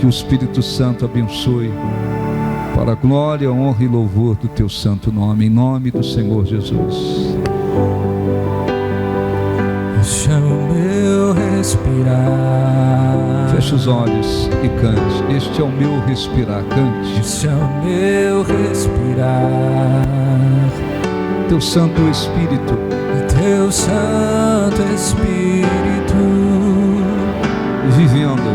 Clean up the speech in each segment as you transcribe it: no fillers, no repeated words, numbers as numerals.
que o Espírito Santo abençoe para a glória, honra e louvor do teu santo nome, em nome do Senhor Jesus. Este é o meu respirar. Feche os olhos e cante. Este é o meu respirar. Cante. Este é o meu respirar. Teu Santo Espírito, Teu Santo Espírito vivendo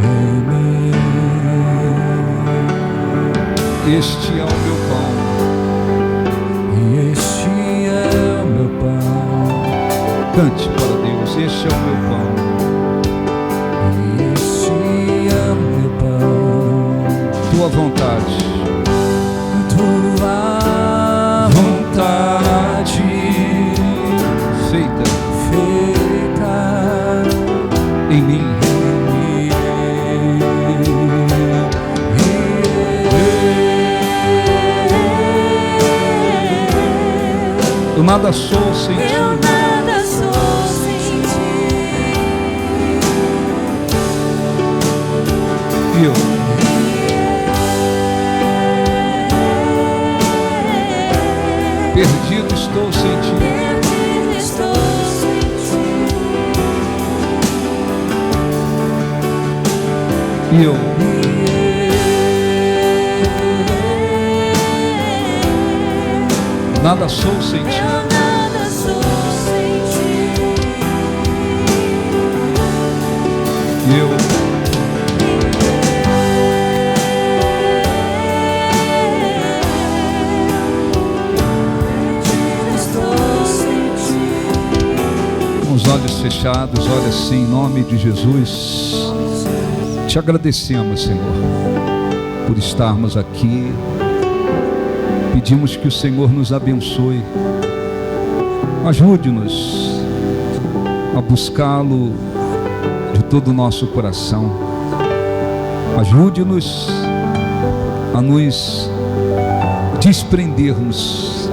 em mim. Este é o meu pão. E este é o meu pão. Cante para Deus. Este é o meu pão. E este é o meu pão. Tua vontade. Tua vontade Feita em mim. Eu nada sou sem ti. Eu nada sou sem ti. E eu perdido estou sem ti. Perdido estou sem ti. E eu nada sou sem ti. Eu nada sou sem ti. E eu Perdido estou sem ti. com os olhos fechados, olha assim, em nome de Jesus, te agradecemos, Senhor, por estarmos aqui. Pedimos que o Senhor nos abençoe. Ajude-nos a buscá-lo de todo o nosso coração. Ajude-nos a nos desprendermos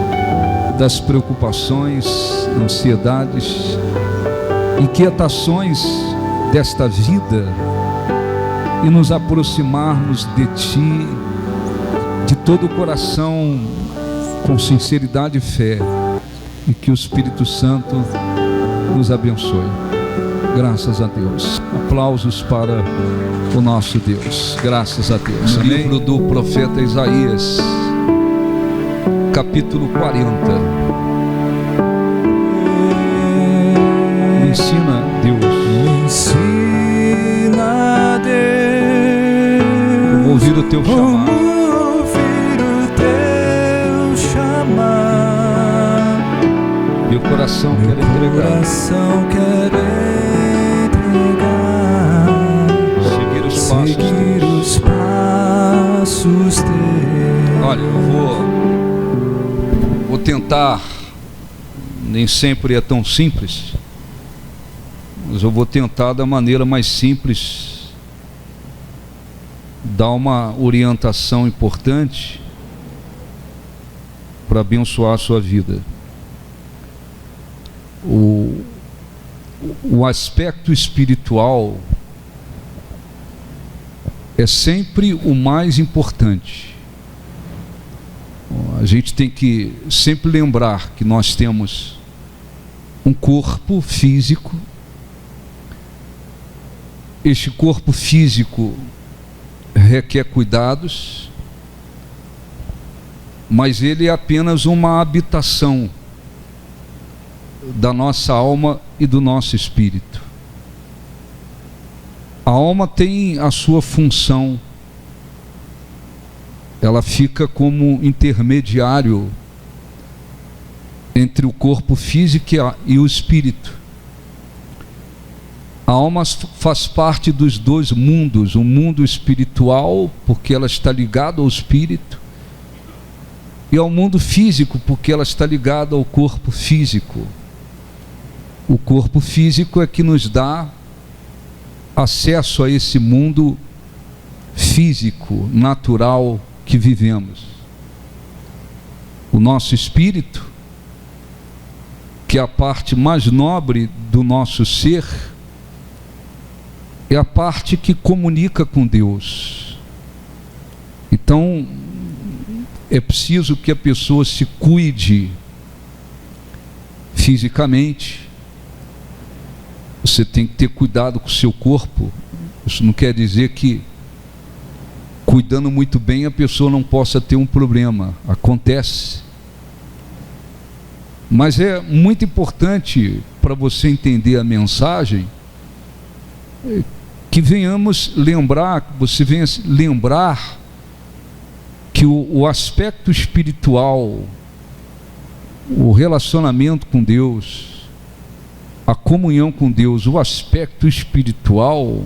das preocupações, ansiedades, inquietações desta vida e nos aproximarmos de Ti de todo o coração, com sinceridade e fé, e que o Espírito Santo nos abençoe. Graças a Deus. Aplausos para o nosso Deus. Graças a Deus. Amém. Livro do profeta Isaías, capítulo 40. Me ensina, Deus, como ouvir o teu chamado. Meu coração quer entregar. Seguir os passos teus. Olha, eu vou tentar. Nem sempre é tão simples, mas eu vou tentar da maneira mais simples dar uma orientação importante para abençoar a sua vida. O aspecto espiritual é sempre o mais importante. A gente tem que sempre lembrar que nós temos um corpo físico. Este corpo físico requer cuidados, mas ele é apenas uma habitação da nossa alma e do nosso espírito. A alma tem a sua função, ela fica como intermediário entre o corpo físico e o espírito. A alma faz parte dos dois mundos, o mundo espiritual, porque ela está ligada ao espírito, e ao mundo físico, porque ela está ligada ao corpo físico. O corpo físico é que nos dá acesso a esse mundo físico, natural que vivemos. O nosso espírito, que é a parte mais nobre do nosso ser, é a parte que comunica com Deus. Então, é preciso que a pessoa se cuide fisicamente. Você tem que ter cuidado com o seu corpo. Isso não quer dizer que, cuidando muito bem, a pessoa não possa ter um problema. Acontece. Mas é muito importante, para você entender a mensagem, que venhamos lembrar, que você venha lembrar que o aspecto espiritual, o relacionamento com Deus, a comunhão com Deus, o aspecto espiritual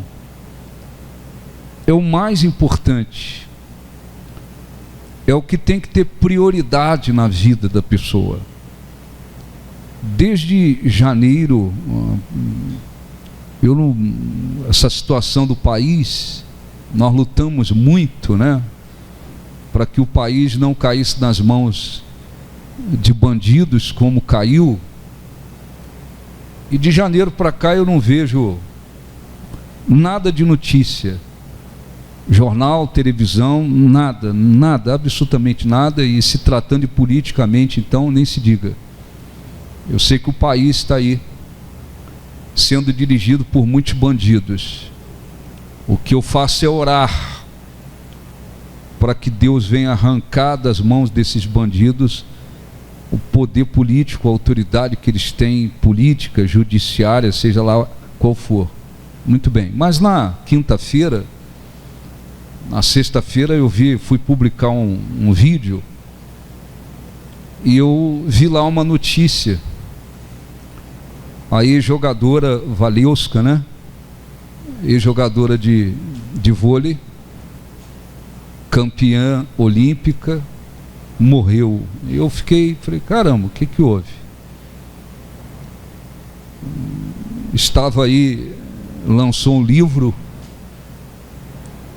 é o mais importante, é o que tem que ter prioridade na vida da pessoa. Desde janeiro, essa situação do país, nós lutamos muito, né, para que o país não caísse nas mãos de bandidos como caiu. E de janeiro para cá eu não vejo nada de notícia, jornal, televisão, nada, absolutamente nada. E se tratando de politicamente, então nem se diga. Eu sei que o país está aí sendo dirigido por muitos bandidos. O que eu faço é orar para que Deus venha arrancar das mãos desses bandidos o poder político, a autoridade que eles têm, política, judiciária, seja lá qual for. Muito bem. Mas na quinta-feira, na sexta-feira eu fui publicar um vídeo e eu vi lá uma notícia. A ex-jogadora Valeuska, né? Ex-jogadora de vôlei, campeã olímpica, morreu. Eu falei, caramba, o que houve? Estava aí, lançou um livro,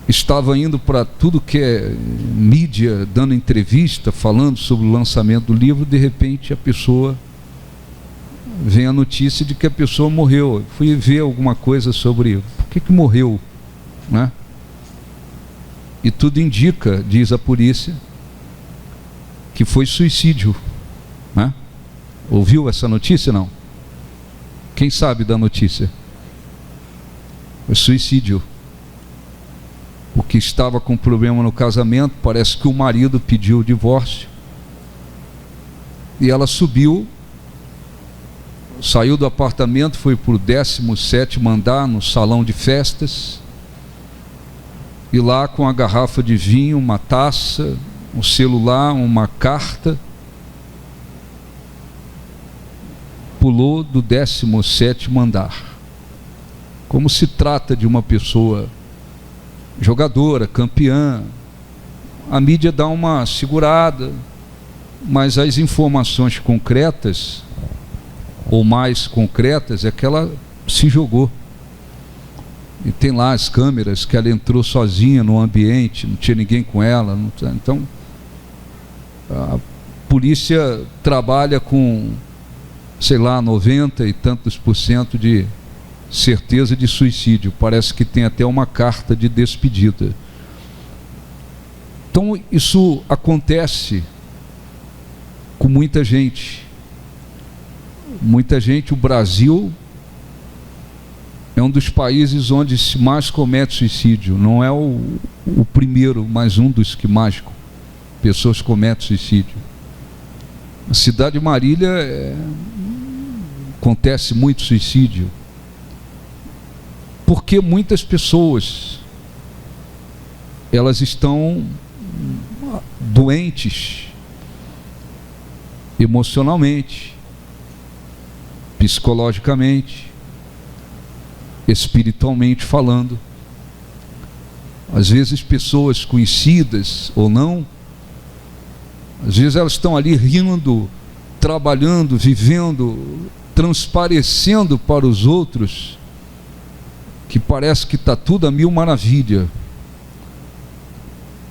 estava indo para tudo que é mídia, dando entrevista, falando sobre o lançamento do livro. De repente a pessoa, vem a notícia de que a pessoa morreu. Fui ver alguma coisa sobre por que morreu, né? E tudo indica, diz a polícia, que foi suicídio, né? Ouviu essa notícia, não? Quem sabe da notícia? Foi suicídio. Porque estava com problema no casamento, parece que o marido pediu o divórcio. E ela saiu do apartamento, foi para o 17º andar, no salão de festas, e lá com a garrafa de vinho, uma taça, um celular, uma carta, pulou do 17º andar. Como se trata de uma pessoa jogadora, campeã, a mídia dá uma segurada, mas as informações concretas, ou mais concretas, é que ela se jogou. E tem lá as câmeras que ela entrou sozinha no ambiente, não tinha ninguém com ela. Então, a polícia trabalha com, sei lá, 90 e tantos % de certeza de suicídio. Parece que tem até uma carta de despedida. Então, isso acontece com muita gente. Muita gente. O Brasil é um dos países onde se mais comete suicídio. Não é o primeiro, mas um dos que mais pessoas cometem suicídio. Na cidade de Marília acontece muito suicídio, porque muitas pessoas, elas estão doentes emocionalmente, psicologicamente, espiritualmente falando. Às vezes pessoas conhecidas ou não, às vezes elas estão ali rindo, trabalhando, vivendo, transparecendo para os outros que parece que está tudo a mil maravilha.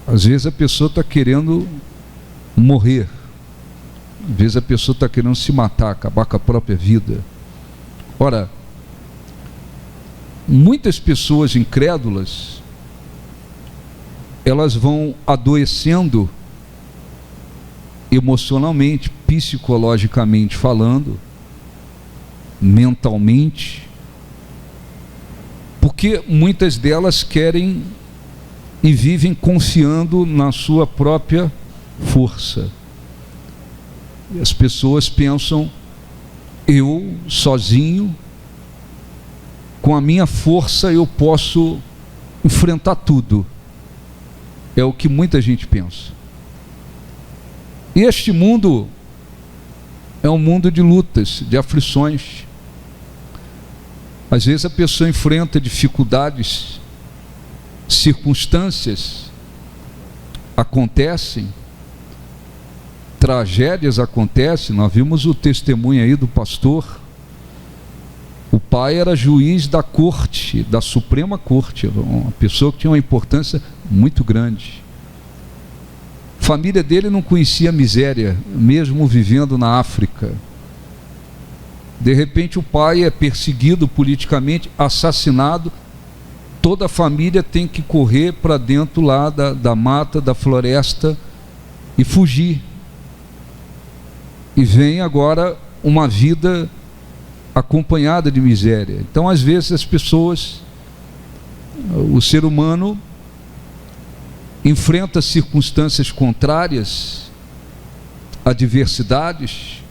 Às vezes a pessoa está querendo morrer, às vezes a pessoa está querendo se matar, acabar com a própria vida. Ora, muitas pessoas incrédulas, elas vão adoecendo emocionalmente, psicologicamente falando, mentalmente, porque muitas delas querem e vivem confiando na sua própria força. E as pessoas pensam: eu sozinho, com a minha força, eu posso enfrentar tudo. É o que muita gente pensa. E este mundo é um mundo de lutas, de aflições. Às vezes a pessoa enfrenta dificuldades, circunstâncias acontecem, tragédias acontecem. Nós vimos o testemunho aí do pastor. O pai era juiz da corte, da Suprema Corte, uma pessoa que tinha uma importância muito grande. A família dele não conhecia miséria, mesmo vivendo na África. De repente o pai é perseguido politicamente, assassinado. Toda a família tem que correr para dentro lá da mata, da floresta e fugir. E vem agora uma vida acompanhada de miséria. Então, às vezes, as pessoas, o ser humano enfrenta circunstâncias contrárias, adversidades.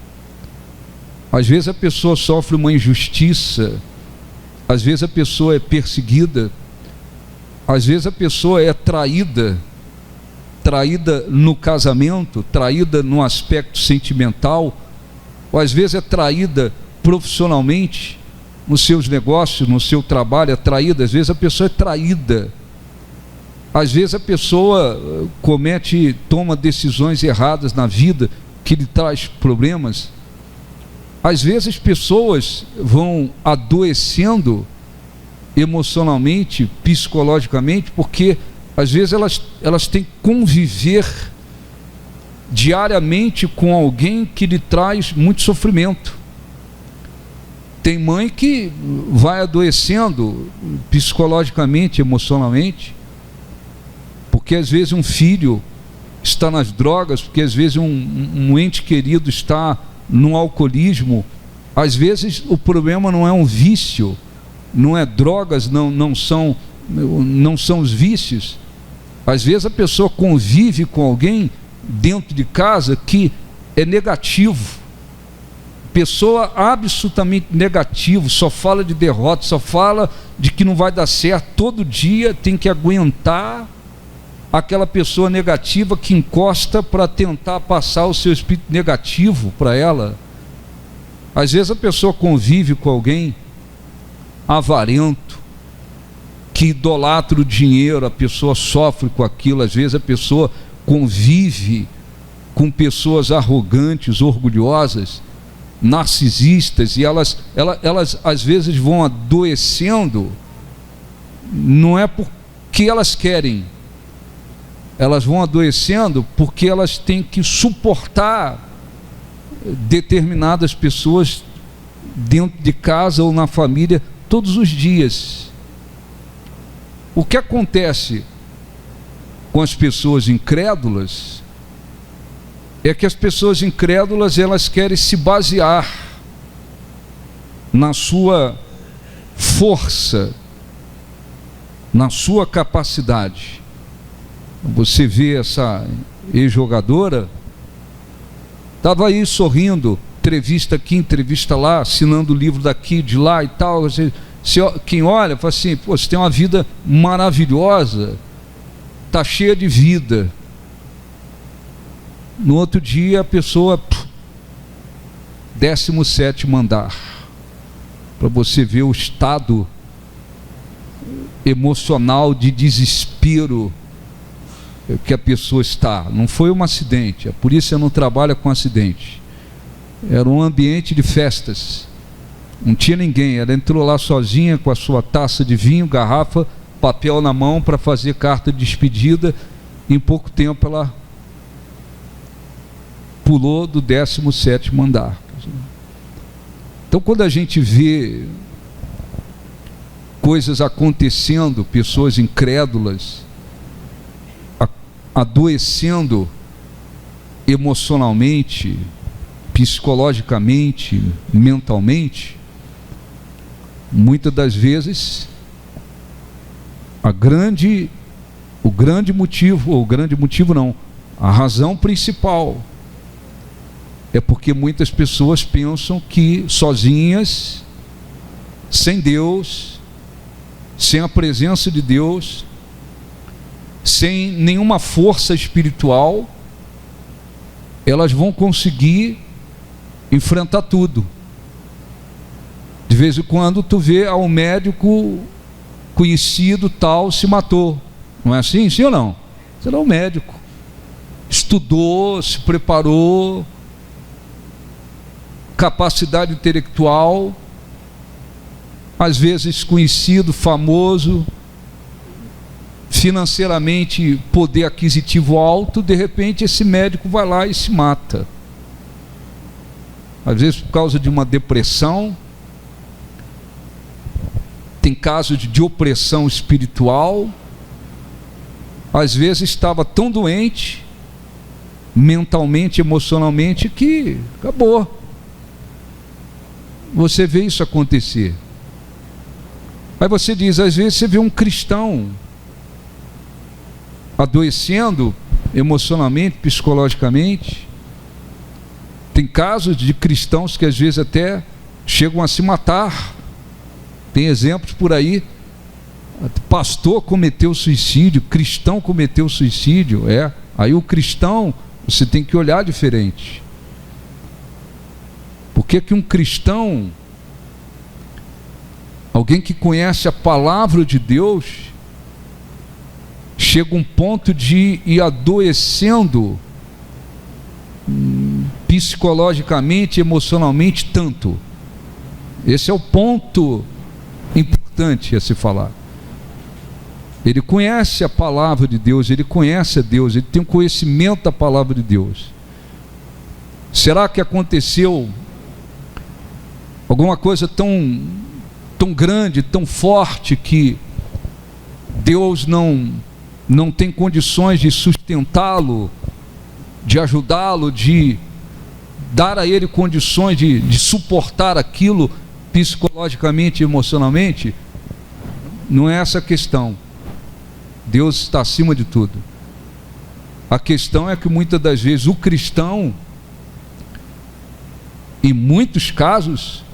Às vezes a pessoa sofre uma injustiça, às vezes a pessoa é perseguida, às vezes a pessoa é traída no casamento, traída no aspecto sentimental, ou às vezes é traída profissionalmente, nos seus negócios, no seu trabalho, é traída. Às vezes a pessoa é traída, às vezes a pessoa toma decisões erradas na vida, que lhe traz problemas. Às vezes as pessoas vão adoecendo emocionalmente, psicologicamente, porque às vezes elas têm que conviver diariamente com alguém que lhe traz muito sofrimento. Tem mãe que vai adoecendo psicologicamente, emocionalmente, porque às vezes um filho está nas drogas, porque às vezes um ente querido está no alcoolismo. Às vezes o problema não é um vício, não é drogas, não são os vícios. Às vezes a pessoa convive com alguém dentro de casa que é negativo, pessoa absolutamente negativo, só fala de derrota, só fala de que não vai dar certo. Todo dia tem que aguentar aquela pessoa negativa que encosta para tentar passar o seu espírito negativo para ela. Às vezes a pessoa convive com alguém avarento, que idolatra o dinheiro, a pessoa sofre com aquilo. Às vezes a pessoa convive com pessoas arrogantes, orgulhosas, narcisistas, e elas às vezes vão adoecendo, não é porque elas querem, elas vão adoecendo porque elas têm que suportar determinadas pessoas dentro de casa ou na família todos os dias. O que acontece com as pessoas incrédulas é que as pessoas incrédulas, elas querem se basear na sua força, na sua capacidade. Você vê essa ex-jogadora, estava aí sorrindo, entrevista aqui, entrevista lá, assinando o livro daqui, de lá e tal. Quem olha, fala assim: pô, você tem uma vida maravilhosa, está cheia de vida. No outro dia a pessoa, 17º andar, para você ver o estado emocional de desespero que a pessoa está. Não foi um acidente, a polícia não trabalha com acidente, era um ambiente de festas, não tinha ninguém. Ela entrou lá sozinha com a sua taça de vinho, garrafa, papel na mão para fazer carta de despedida. Em pouco tempo ela pulou do 17º andar. Então, quando a gente vê coisas acontecendo, pessoas incrédulas, adoecendo emocionalmente, psicologicamente, mentalmente, muitas das vezes a razão principal é porque muitas pessoas pensam que sozinhas, sem Deus, sem a presença de Deus, sem nenhuma força espiritual, elas vão conseguir enfrentar tudo. De vez em quando tu vê um médico conhecido tal se matou. Não é assim? Sim ou não? Você não é um médico. Estudou, se preparou, capacidade intelectual, às vezes conhecido, famoso, financeiramente poder aquisitivo alto, de repente esse médico vai lá e se mata. Às vezes por causa de uma depressão, tem casos de opressão espiritual, às vezes estava tão doente, mentalmente, emocionalmente, que acabou. Você vê isso acontecer. Aí você diz, às vezes você vê um cristão adoecendo emocionalmente, psicologicamente. Tem casos de cristãos que às vezes até chegam a se matar. Tem exemplos por aí. Pastor cometeu suicídio, cristão cometeu suicídio. Aí o cristão, você tem que olhar diferente. Por que um cristão, alguém que conhece a palavra de Deus, chega um ponto de ir adoecendo psicologicamente, emocionalmente tanto? Esse é o ponto importante a se falar. Ele conhece a palavra de Deus, ele conhece a Deus, ele tem um conhecimento da palavra de Deus. Será que aconteceu alguma coisa tão grande, tão forte, que Deus não tem condições de sustentá-lo, de ajudá-lo, de dar a ele condições de suportar aquilo psicologicamente e emocionalmente? Não é essa a questão. Deus está acima de tudo. A questão é que muitas das vezes o cristão, em muitos casos,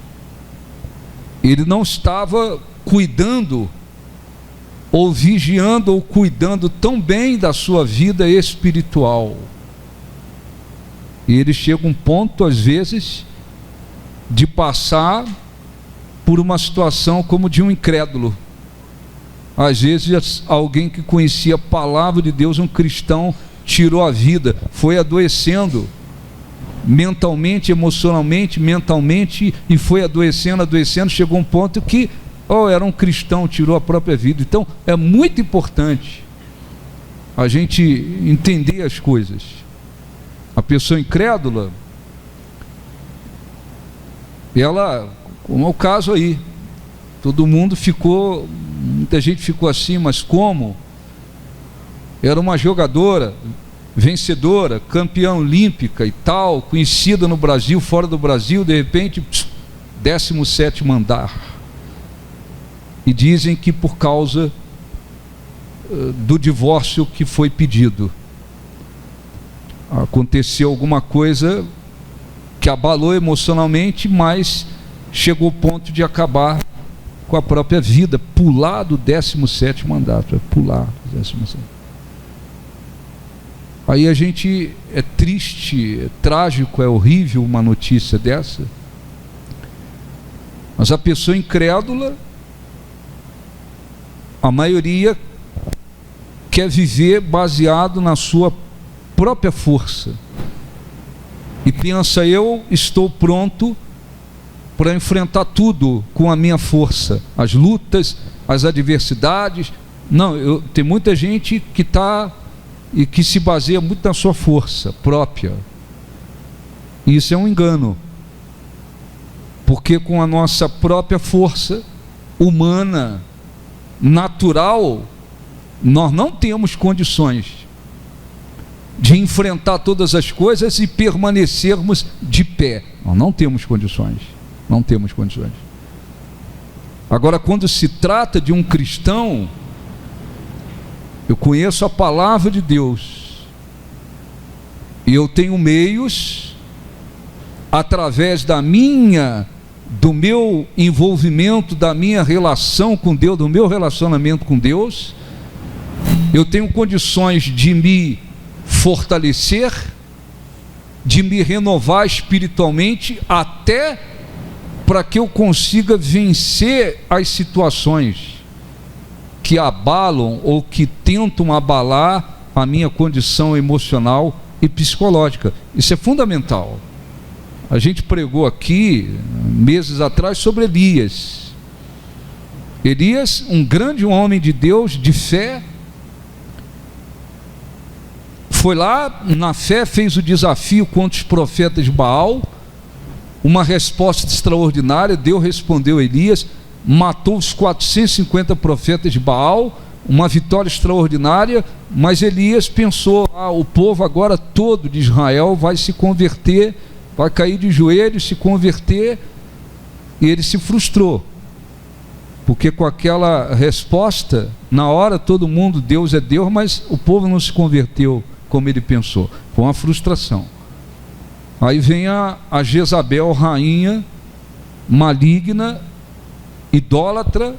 ele não estava cuidando, ou vigiando, ou cuidando tão bem da sua vida espiritual. E ele chega a um ponto, às vezes, de passar por uma situação como de um incrédulo. Às vezes alguém que conhecia a palavra de Deus, um cristão, tirou a vida, foi adoecendo mentalmente, emocionalmente, mentalmente, e foi adoecendo, chegou a um ponto que era um cristão, tirou a própria vida. Então é muito importante a gente entender as coisas. A pessoa incrédula, ela, como é o caso aí, muita gente ficou assim, mas como? Era uma jogadora, vencedora, campeã olímpica e tal, conhecida no Brasil, fora do Brasil, de repente, 17º andar. E dizem que por causa do divórcio que foi pedido, aconteceu alguma coisa que abalou emocionalmente, mas chegou ao ponto de acabar com a própria vida, pular do 17º andar, pular do 17º. Aí a gente, é triste, é trágico, é horrível uma notícia dessa, mas a pessoa incrédula, a maioria quer viver baseado na sua própria força e pensa, eu estou pronto para enfrentar tudo com a minha força, as lutas, as adversidades. Não, tem muita gente que e que se baseia muito na sua força própria. E isso é um engano, porque com a nossa própria força humana, natural, nós não temos condições de enfrentar todas as coisas e permanecermos de pé. Nós não temos condições. Não temos condições. Agora, quando se trata de um cristão, eu conheço a palavra de Deus e eu tenho meios, através do meu envolvimento, da minha relação com Deus, do meu relacionamento com Deus, eu tenho condições de me fortalecer, de me renovar espiritualmente, até para que eu consiga vencer as situações que abalam ou que tentam abalar a minha condição emocional e psicológica. Isso é fundamental. A gente pregou aqui, meses atrás, sobre Elias. Elias, um grande homem de Deus, de fé, foi lá, na fé, fez o desafio contra os profetas de Baal, uma resposta extraordinária. Deus respondeu a Elias, matou os 450 profetas de Baal, uma vitória extraordinária. Mas Elias pensou, o povo agora todo de Israel vai se converter, vai cair de joelhos, se converter, e ele se frustrou, porque com aquela resposta, na hora todo mundo, Deus é Deus, mas o povo não se converteu como ele pensou. Foi uma frustração. Aí vem a Jezabel, rainha, maligna, idólatra,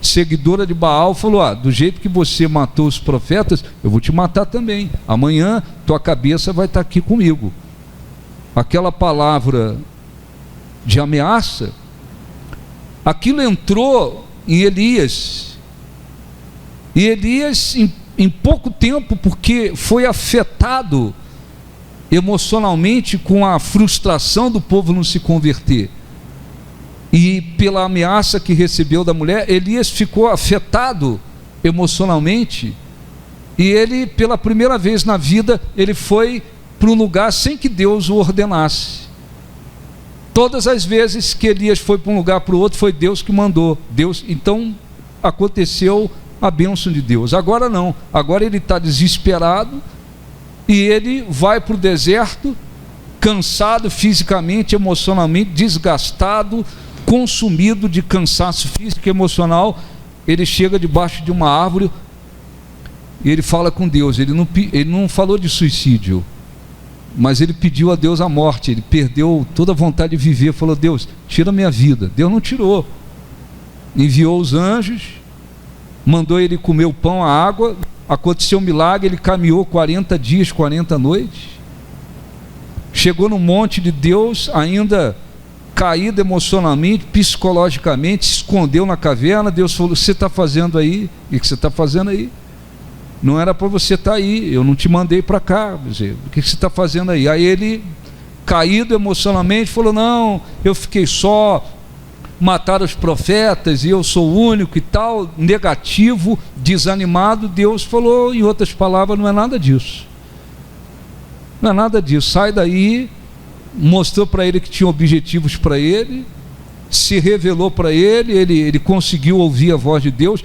seguidora de Baal, falou, do jeito que você matou os profetas, eu vou te matar também. Amanhã tua cabeça vai estar aqui comigo. Aquela palavra de ameaça, aquilo entrou em Elias. E Elias, em pouco tempo, porque foi afetado emocionalmente com a frustração do povo não se converter, e pela ameaça que recebeu da mulher, Elias ficou afetado emocionalmente, e ele, pela primeira vez na vida, ele foi para um lugar sem que Deus o ordenasse. Todas as vezes que Elias foi para um lugar para o outro, foi Deus que mandou. Então aconteceu a bênção de Deus. Agora não, agora ele está desesperado, e ele vai para o deserto, cansado fisicamente, emocionalmente, desgastado, consumido de cansaço físico e emocional. Ele chega debaixo de uma árvore e ele fala com Deus. Ele não falou de suicídio, mas ele pediu a Deus a morte. Ele perdeu toda a vontade de viver, falou, Deus, tira a minha vida. Deus não tirou, enviou os anjos, mandou ele comer o pão, a água. Aconteceu um milagre, ele caminhou 40 dias, 40 noites, chegou no monte de Deus, ainda caído emocionalmente, psicologicamente, se escondeu na caverna. Deus falou, você está fazendo aí? O que você está fazendo aí? Não era para você estar aí, eu não te mandei para cá. O que você está fazendo aí? Aí ele, caído emocionalmente, falou, não, eu fiquei só, mataram os profetas e eu sou o único e tal, negativo, desanimado. Deus falou, em outras palavras, não é nada disso, não é nada disso, sai daí. Mostrou para ele que tinha objetivos para ele, se revelou para ele conseguiu ouvir a voz de Deus.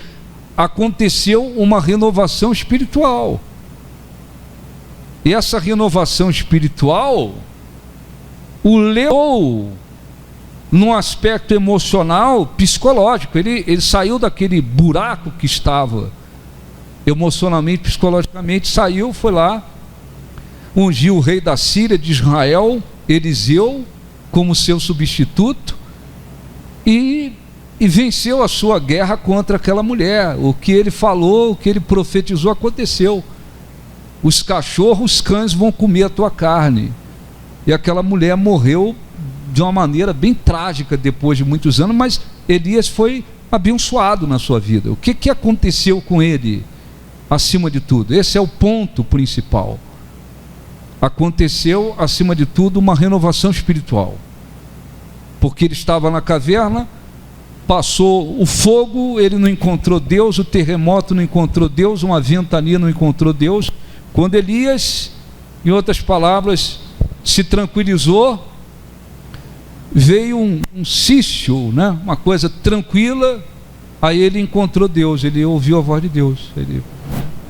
Aconteceu uma renovação espiritual, e essa renovação espiritual o levou num aspecto emocional, psicológico. Ele saiu daquele buraco que estava emocionalmente, psicologicamente, saiu, foi lá, ungiu o rei da Síria, de Israel, Eliseu, como seu substituto, e venceu a sua guerra contra aquela mulher. O que ele falou, o que ele profetizou, aconteceu. Os cachorros, os cães vão comer a tua carne. E aquela mulher morreu de uma maneira bem trágica depois de muitos anos, mas Elias foi abençoado na sua vida. O que aconteceu com ele? Acima de tudo, esse é o ponto principal. Aconteceu, acima de tudo, uma renovação espiritual, porque ele estava na caverna, passou o fogo, ele não encontrou Deus, o terremoto não encontrou Deus, uma ventania não encontrou Deus. Quando Elias, em outras palavras, se tranquilizou, veio um cício, uma coisa tranquila, Aí ele encontrou Deus, ele ouviu a voz de Deus.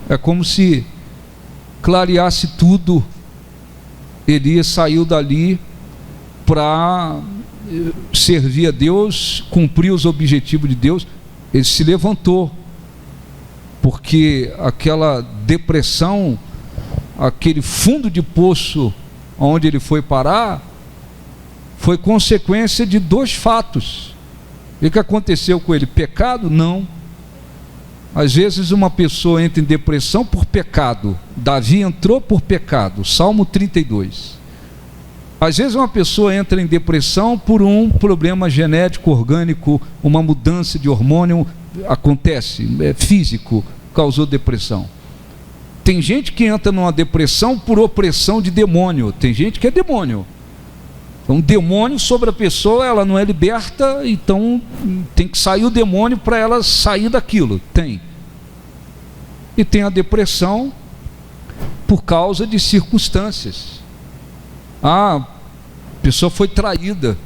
É como se clareasse tudo. Elias saiu dali para servir a Deus, cumprir os objetivos de Deus. Ele se levantou, porque aquela depressão, aquele fundo de poço onde ele foi parar, foi consequência de dois fatos. O que aconteceu com ele? Pecado? Não. Às vezes uma pessoa entra em depressão por pecado. Davi entrou por pecado, Salmo 32. Às vezes uma pessoa entra em depressão por um problema genético, orgânico, uma mudança de hormônio, acontece, é físico, causou depressão. Tem gente que entra numa depressão por opressão de demônio, tem gente que é demônio. Um demônio sobre a pessoa, ela não é liberta, então tem que sair o demônio para ela sair daquilo. Tem. E tem a depressão por causa de circunstâncias. A pessoa foi traída,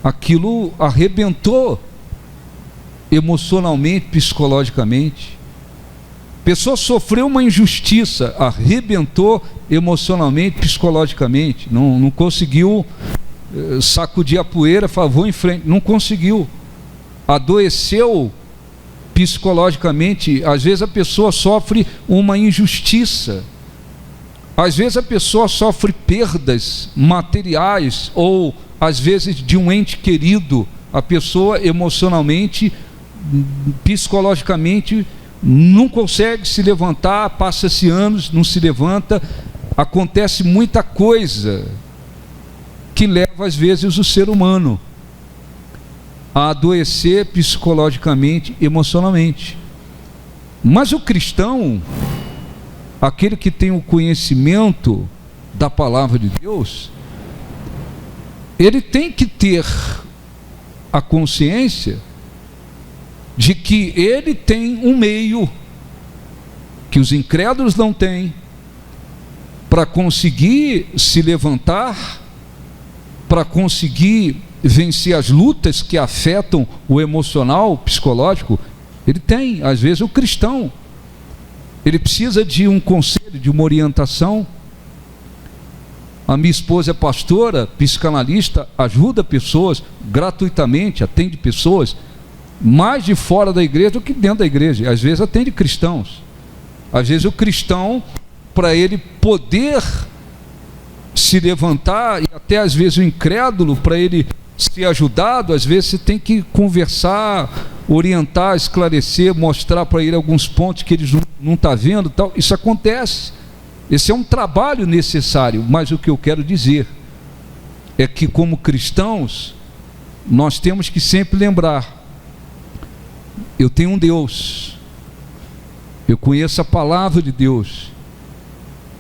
aquilo arrebentou emocionalmente, psicologicamente. A pessoa sofreu uma injustiça, arrebentou emocionalmente, psicologicamente, não conseguiu sacudir a poeira, falar, vou em frente, não conseguiu, adoeceu psicologicamente. Às vezes a pessoa sofre uma injustiça, às vezes a pessoa sofre perdas materiais, ou às vezes de um ente querido. A pessoa emocionalmente, psicologicamente não consegue se levantar, passa-se anos, não se levanta. Acontece muita coisa que leva às vezes o ser humano a adoecer psicologicamente, emocionalmente. Mas o cristão, aquele que tem o conhecimento da palavra de Deus, ele tem que ter a consciência de que ele tem um meio que os incrédulos não têm para conseguir se levantar, para conseguir vencer as lutas que afetam o emocional, o psicológico. Ele tem. Às vezes o cristão, ele precisa de um conselho, de uma orientação. A minha esposa é pastora, psicanalista, ajuda pessoas gratuitamente, atende pessoas mais de fora da igreja do que dentro da igreja. Às vezes atende cristãos. Às vezes o cristão, para ele poder se levantar, e até às vezes o incrédulo, para ele ser ajudado, às vezes você tem que conversar, orientar, esclarecer, mostrar para ele alguns pontos que ele não está vendo, tal. Isso acontece. Esse é um trabalho necessário. Mas o que eu quero dizer é que, como cristãos, nós temos que sempre lembrar: eu tenho um Deus, eu conheço a palavra de Deus,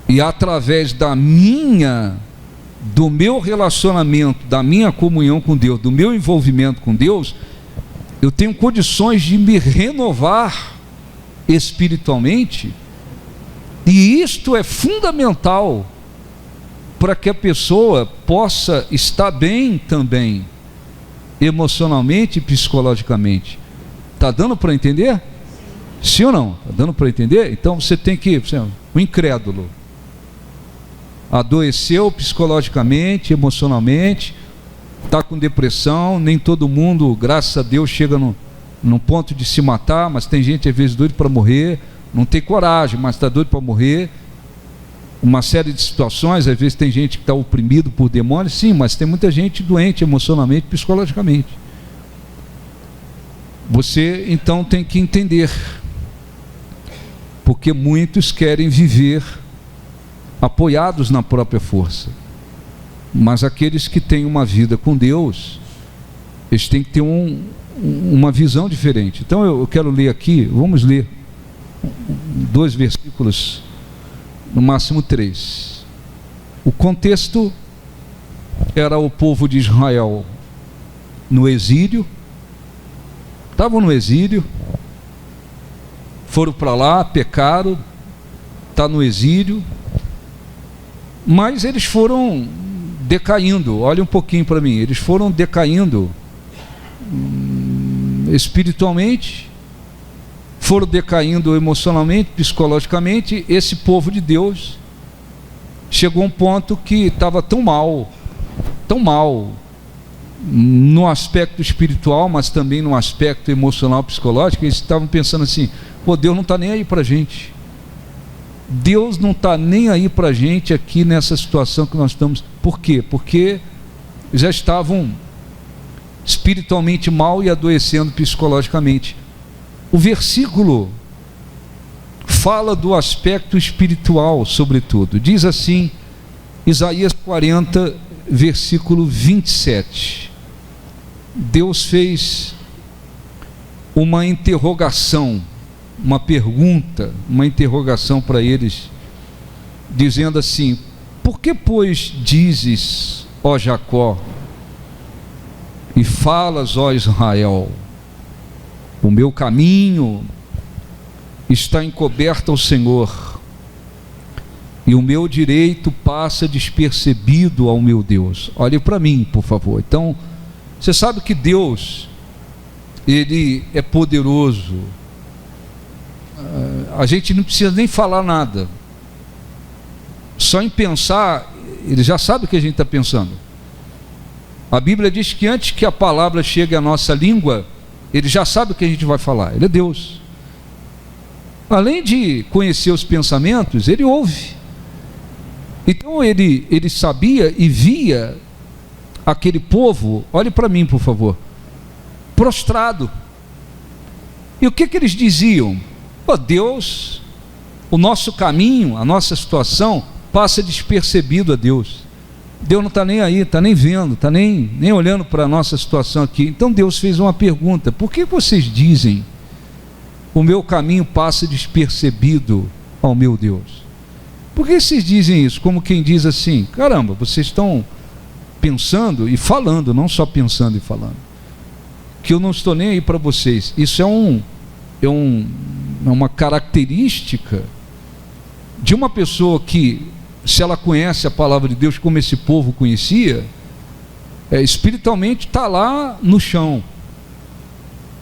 e através do meu relacionamento, da minha comunhão com Deus, do meu envolvimento com Deus, eu tenho condições de me renovar espiritualmente. E isto é fundamental para que a pessoa possa estar bem também, emocionalmente e psicologicamente. Está dando para entender? Sim ou não? Está dando para entender? Então você tem que, o incrédulo adoeceu psicologicamente, emocionalmente, está com depressão. Nem todo mundo, graças a Deus, chega num ponto de se matar, mas tem gente às vezes doido para morrer, não tem coragem, mas está doido para morrer. Uma série de situações, às vezes tem gente que está oprimido por demônios, sim, mas tem muita gente doente emocionalmente, psicologicamente. Você então tem que entender, porque muitos querem viver apoiados na própria força, mas aqueles que têm uma vida com Deus, eles têm que ter uma visão diferente. Então eu quero ler aqui, vamos ler 2 versículos, no máximo 3. O contexto era o povo de Israel no exílio. Estavam no exílio, foram para lá, pecaram, está no exílio, mas eles foram decaindo. Olha um pouquinho para mim, eles foram decaindo. espiritualmente, foram decaindo emocionalmente, psicologicamente. Esse povo de Deus chegou a um ponto que estava tão mal, no aspecto espiritual, mas também no aspecto emocional, psicológico. Eles estavam pensando assim: pô, Deus não está nem aí para a gente. Deus não está nem aí para a gente aqui nessa situação que nós estamos. Por quê? Porque já estavam espiritualmente mal e adoecendo psicologicamente. O versículo fala do aspecto espiritual, sobretudo. Diz assim, Isaías 40, versículo 27. Deus fez uma interrogação, uma pergunta, uma interrogação para eles, dizendo assim: por que, pois, dizes, ó Jacó, e falas, ó Israel, o meu caminho está encoberto ao Senhor, e o meu direito passa despercebido ao meu Deus? Olhe para mim, por favor. Então, você sabe que Deus, Ele é poderoso. A gente não precisa nem falar nada, só em pensar, Ele já sabe o que a gente está pensando. A Bíblia diz que antes que a palavra chegue à nossa língua, Ele já sabe o que a gente vai falar. Ele é Deus. Além de conhecer os pensamentos, Ele ouve. Então ele sabia e via aquele povo, olhe para mim, por favor, prostrado. E o que eles diziam? Oh, Deus, o nosso caminho, a nossa situação passa despercebido a Deus. Deus não está nem aí, está nem vendo, está nem olhando para a nossa situação aqui. Então Deus fez uma pergunta: por que vocês dizem, o meu caminho passa despercebido ao meu Deus? Por que vocês dizem isso? Como quem diz assim: caramba, vocês estão pensando e falando, não só pensando e falando, que eu não estou nem aí para vocês. Isso é uma característica de uma pessoa que, se ela conhece a palavra de Deus como esse povo conhecia, espiritualmente está lá no chão,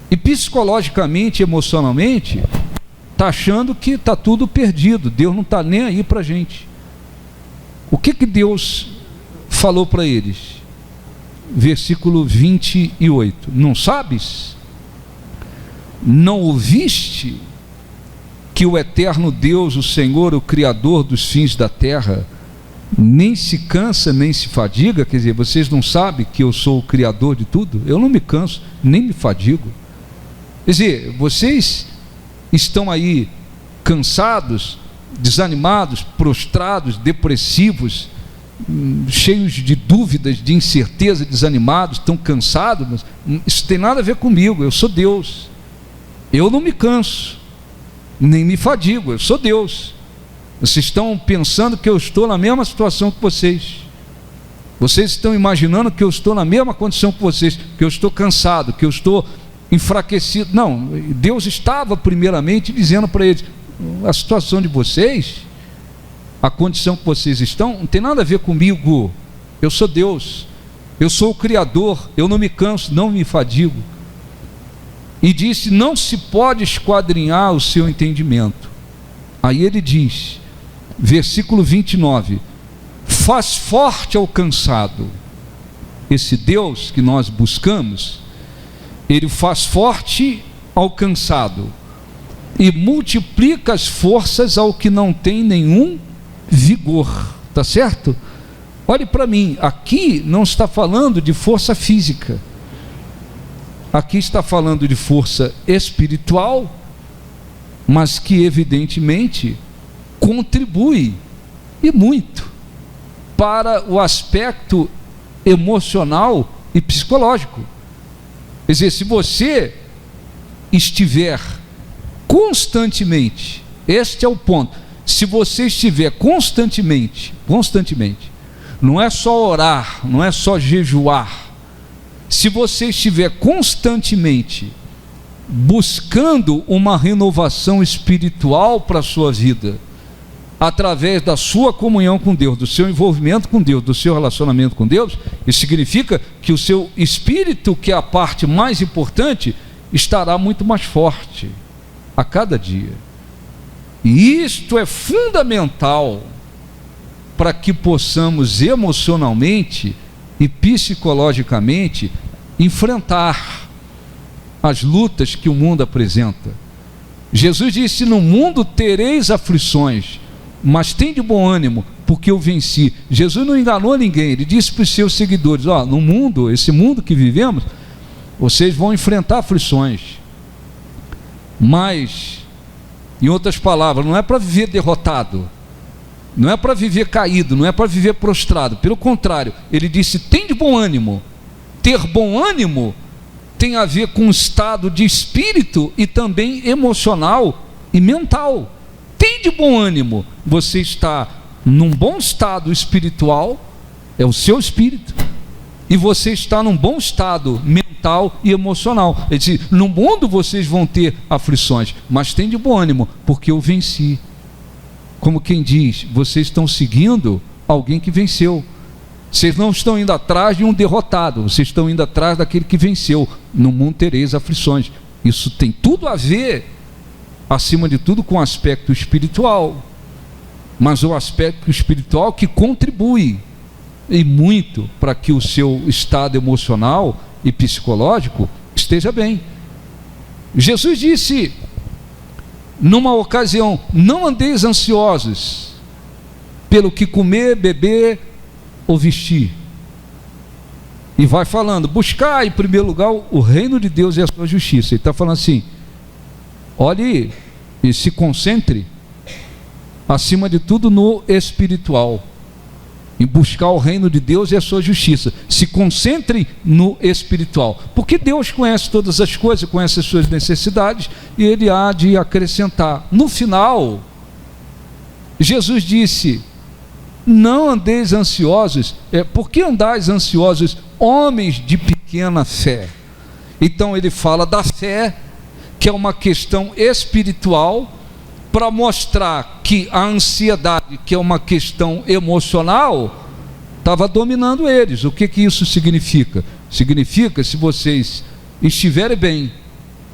e psicologicamente, emocionalmente, está achando que está tudo perdido. Deus não está nem aí para a gente. O que Deus falou para eles? Versículo 28. Não sabes? Não ouviste que o eterno Deus, o Senhor, o Criador dos fins da terra, nem se cansa, nem se fadiga? Quer dizer, vocês não sabem que eu sou o Criador de tudo? Eu não me canso, nem me fadigo. Quer dizer, vocês estão aí cansados, desanimados, prostrados, depressivos, cheios de dúvidas, de incerteza, desanimados, estão cansados, mas isso tem nada a ver comigo. Eu sou Deus. Eu não me canso, nem me fadigo. Eu sou Deus. Vocês estão pensando que eu estou na mesma situação que vocês. Vocês estão imaginando que eu estou na mesma condição que vocês, que eu estou cansado, que eu estou enfraquecido. Não, Deus estava primeiramente dizendo para eles: a situação de vocês, a condição que vocês estão, não tem nada a ver comigo. Eu sou Deus, eu sou o Criador, eu não me canso, não me fadigo. E disse: não se pode esquadrinhar o seu entendimento. Aí ele diz, versículo 29, faz forte ao cansado. Esse Deus que nós buscamos, Ele faz forte ao cansado e multiplica as forças ao que não tem nenhum vigor. Tá certo? Olhe para mim, aqui não está falando de força física, aqui está falando de força espiritual, mas que evidentemente contribui, e muito, para o aspecto emocional e psicológico. Quer dizer, se você estiver constantemente, este é o ponto, se você estiver constantemente, não é só orar, não é só jejuar, se você estiver constantemente buscando uma renovação espiritual para a sua vida, através da sua comunhão com Deus, do seu envolvimento com Deus, do seu relacionamento com Deus, isso significa que o seu espírito, que é a parte mais importante, estará muito mais forte a cada dia. E isto é fundamental para que possamos emocionalmente e psicologicamente enfrentar as lutas que o mundo apresenta. Jesus disse: no mundo tereis aflições, mas tem de bom ânimo, porque eu venci. Jesus não enganou ninguém, ele disse para os seus seguidores: ó, no mundo, esse mundo que vivemos, vocês vão enfrentar aflições, mas, em outras palavras, não é para viver derrotado, não é para viver caído, não é para viver prostrado. Pelo contrário, ele disse: tem de bom ânimo. Ter bom ânimo tem a ver com estado de espírito e também emocional e mental. Tem de bom ânimo. Você está num bom estado espiritual, é o seu espírito, e você está num bom estado mental e emocional. Ele diz: no mundo vocês vão ter aflições, mas tem de bom ânimo, porque eu venci. Como quem diz, vocês estão seguindo alguém que venceu. Vocês não estão indo atrás de um derrotado, vocês estão indo atrás daquele que venceu. No mundo tereis aflições. Isso tem tudo a ver, acima de tudo, com o aspecto espiritual, mas o aspecto espiritual que contribui e muito para que o seu estado emocional e psicológico esteja bem. Jesus disse numa ocasião: não andeis ansiosos pelo que comer, beber ou vestir. E vai falando: buscar em primeiro lugar o reino de Deus e a sua justiça. Ele está falando assim: olhe e se concentre acima de tudo no espiritual, em buscar o reino de Deus e a sua justiça. Se concentre no espiritual, porque Deus conhece todas as coisas, conhece as suas necessidades, e Ele há de acrescentar. No final, Jesus disse: não andeis ansiosos. Por que andais ansiosos, homens de pequena fé? Então ele fala da fé, que é uma questão espiritual, para mostrar que a ansiedade, que é uma questão emocional, estava dominando eles. O que isso significa? Significa, se vocês estiverem bem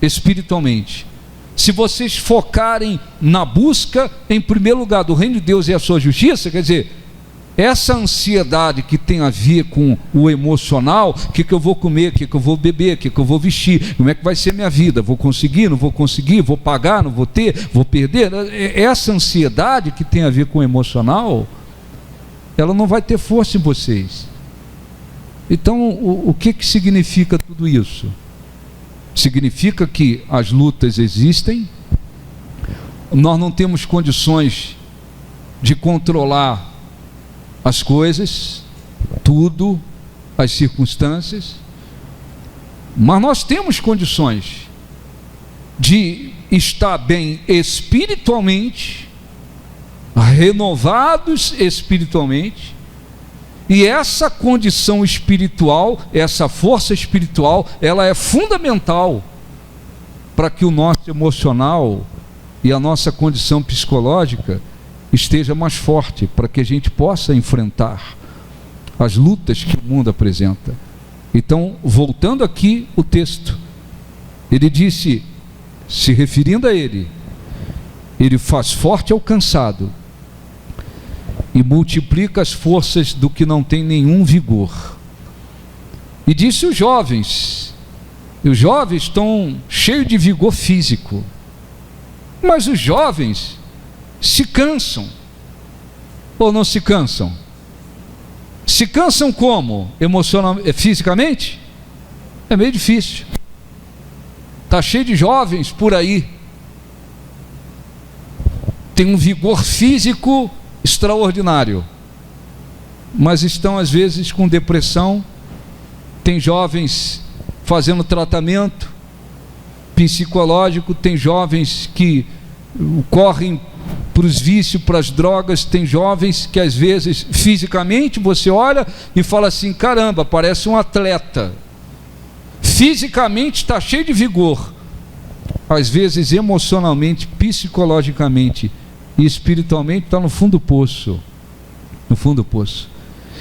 espiritualmente, se vocês focarem na busca em primeiro lugar do reino de Deus e a sua justiça, quer dizer, essa ansiedade que tem a ver com o emocional, o que eu vou comer, o que eu vou beber, o que eu vou vestir, como é que vai ser minha vida, vou conseguir, não vou conseguir, vou pagar, não vou ter, vou perder, essa ansiedade que tem a ver com o emocional, ela não vai ter força em vocês. Então o que significa tudo isso? Significa que as lutas existem, nós não temos condições de controlar as coisas, tudo, as circunstâncias, mas nós temos condições de estar bem espiritualmente, renovados espiritualmente, e essa condição espiritual, essa força espiritual, ela é fundamental para que o nosso emocional e a nossa condição psicológica esteja mais forte, para que a gente possa enfrentar as lutas que o mundo apresenta. Então, voltando aqui o texto, ele disse, se referindo a ele faz forte ao cansado e multiplica as forças do que não tem nenhum vigor. E disse os jovens estão cheios de vigor físico, mas os jovens se cansam, ou não se cansam? Se cansam como? Emocionalmente, fisicamente? É meio difícil. Está cheio de jovens por aí, tem um vigor físico extraordinário, mas estão às vezes com depressão. Tem jovens fazendo tratamento psicológico, tem jovens que correm para os vícios, para as drogas, tem jovens que às vezes fisicamente você olha e fala assim, caramba, parece um atleta, fisicamente está cheio de vigor, às vezes emocionalmente, psicologicamente e espiritualmente está no fundo do poço, no fundo do poço.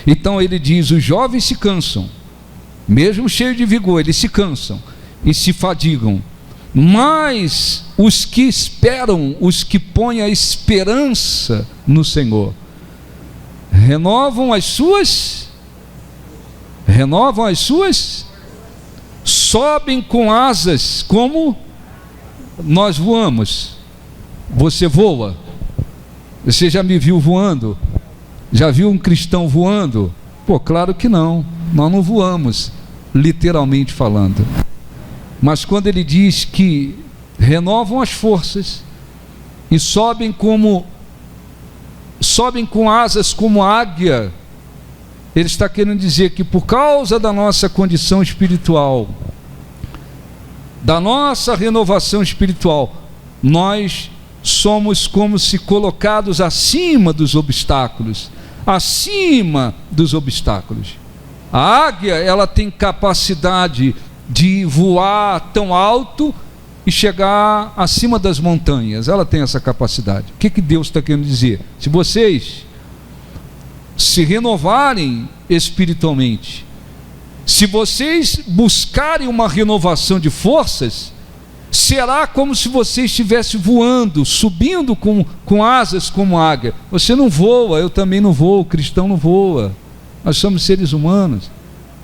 Então ele diz, os jovens se cansam, mesmo cheios de vigor, eles se cansam, e se fadigam, mas os que esperam, os que põem a esperança no Senhor, renovam as suas, sobem com asas, como nós voamos. Você voa? Você já me viu voando? Já viu um cristão voando? Pô, claro que não, nós não voamos, literalmente falando. Mas quando ele diz que renovam as forças e sobem com asas como águia, ele está querendo dizer que por causa da nossa condição espiritual, da nossa renovação espiritual, nós somos como se colocados acima dos obstáculos. A águia, ela tem capacidade de voar tão alto e chegar acima das montanhas. Ela tem essa capacidade. O que Deus está querendo dizer? Se vocês se renovarem espiritualmente, se vocês buscarem uma renovação de forças, será como se você estivesse voando, subindo com asas como águia. Você não voa, eu também não voo, o cristão não voa. Nós somos seres humanos.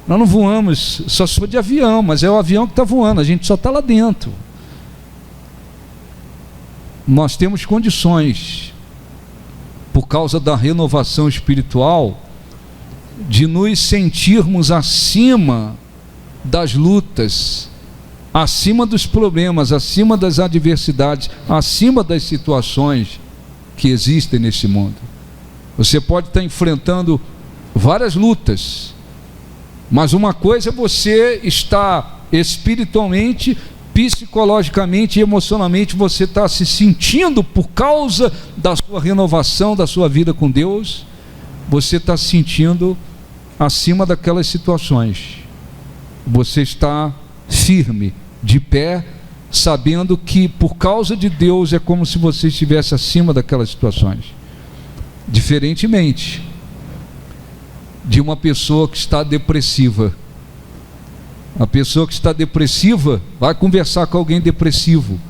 Nós não voamos, só se for de avião, mas é o avião que está voando, a gente só está lá dentro. Nós temos condições, por causa da renovação espiritual, de nos sentirmos acima das lutas, acima dos problemas, acima das adversidades, acima das situações que existem nesse mundo. Você pode estar enfrentando várias lutas, mas uma coisa é você estar espiritualmente, psicologicamente e emocionalmente, você está se sentindo, por causa da sua renovação, da sua vida com Deus, você está se sentindo acima daquelas situações. Você está firme, de pé, sabendo que por causa de Deus é como se você estivesse acima daquelas situações. Diferentemente de uma pessoa que está depressiva. A pessoa que está depressiva vai conversar com alguém depressivo.